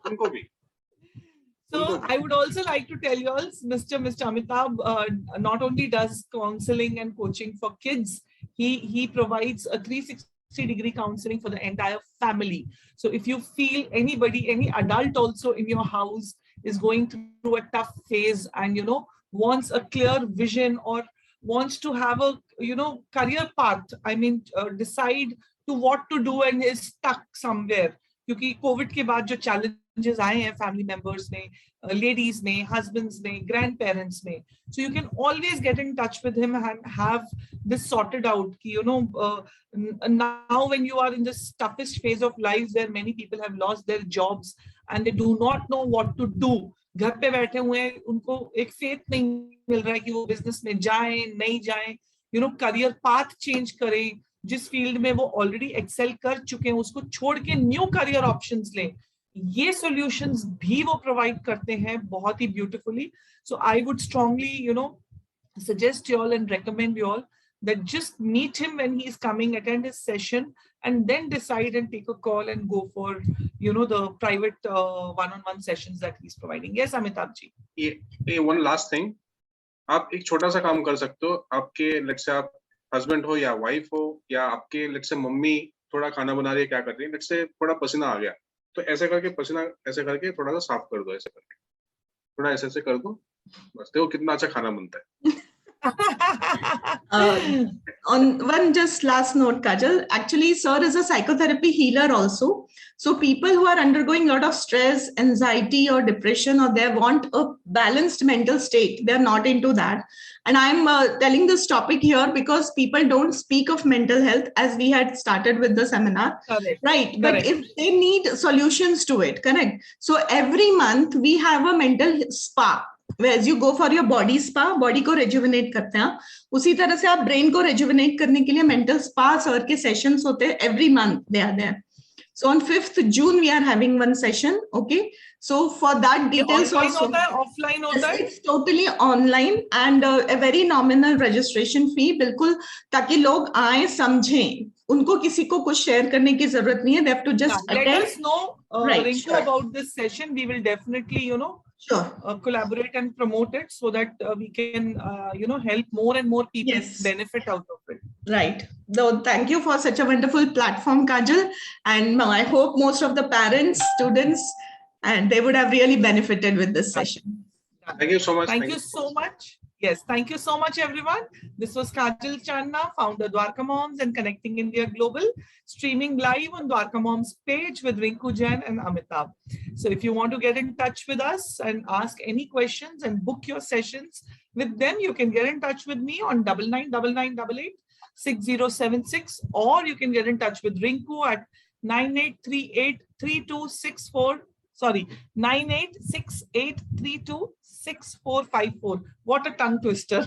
उनको भी. So I would also like to tell you all, Mr. Amitabh not only does counseling and coaching for kids, he provides a 360-degree counseling for the entire family. So if you feel anybody, any adult also in your house is going through a tough phase and, wants a clear vision or wants to have a, career path, decide to what to do and is stuck somewhere. क्योंकि Covid के बाद जो challenges आए हैं family members में, ladies में, husbands में, grandparents में, so you can always get in touch with him and have this sorted out. Now when you are in this toughest phase of life, where many people have lost their jobs and they do not know what to do, घर पे बैठे हुए हैं, उनको एक faith नहीं मिल रहा है कि वो business में जाएं, नहीं जाएं, career path change करें, जिस फील्ड में वो ऑलरेडी एक्सेल कर चुके हैं उसको छोड़ के न्यू करियर ऑप्शंस लें. ये सॉल्यूशंस भी वो प्रोवाइड करते हैं बहुत ही beautifully. So I would strongly suggest you all and recommend you all that just meet him when he is coming, attend his session, and then decide and take a call and go for the private one-on-one sessions that he's providing. Yes, Amitabh ji. One last thing, आप एक छोटा सा काम कर सकते हो. आपके let's say आप हस्बैंड हो या वाइफ हो, या आपके लेट्स से मम्मी थोड़ा खाना बना रही है, क्या कर रही है, लेट्स से थोड़ा पसीना आ गया, तो ऐसे करके पसीना ऐसे करके थोड़ा सा साफ कर दो, ऐसे करके थोड़ा ऐसे कर दो, बस देखो कितना अच्छा खाना बनता है. On one just last note, Kajal, actually sir is a psychotherapy healer also. So people who are undergoing a lot of stress, anxiety or depression, or they want a balanced mental state, they're not into that. And I'm telling this topic here because people don't speak of mental health as we had started with the seminar. Correct. Right. But correct. If they need solutions to it, correct. So every month we have a mental spa. Whereas you go for your body spa, body को rejuvenate करते हैं, उसी तरह से आप brain को rejuvenate करने के लिए mental spa sir के sessions होते हैं, every month they are there. So on 5th June we are having one session. Okay, so for that details also, offline होता है, it's totally online and a very nominal registration fee. बिल्कुल ताकि लोग आए समझें, उनको किसी को कुछ share करने की जरूरत नहीं है. They have to just attend. Let us know, Rinku, about this session. We will definitely, Sure. collaborate and promote it so that we can, help more and more people Yes. benefit out of it. Right. So thank you for such a wonderful platform, Kajal. And I hope most of the parents, students, and they would have really benefited with this session. Thank you so much. Thank you so much. Yes, thank you so much, everyone. This was Kajal Channa, founder Dwarka Moms and Connecting India Global, streaming live on Dwarka Moms page with Rinku Jain and Amitabh. So if you want to get in touch with us and ask any questions and book your sessions with them, you can get in touch with me on 9999886076, or you can get in touch with Rinku at 98383264. Sorry, 9868326454. What a tongue twister.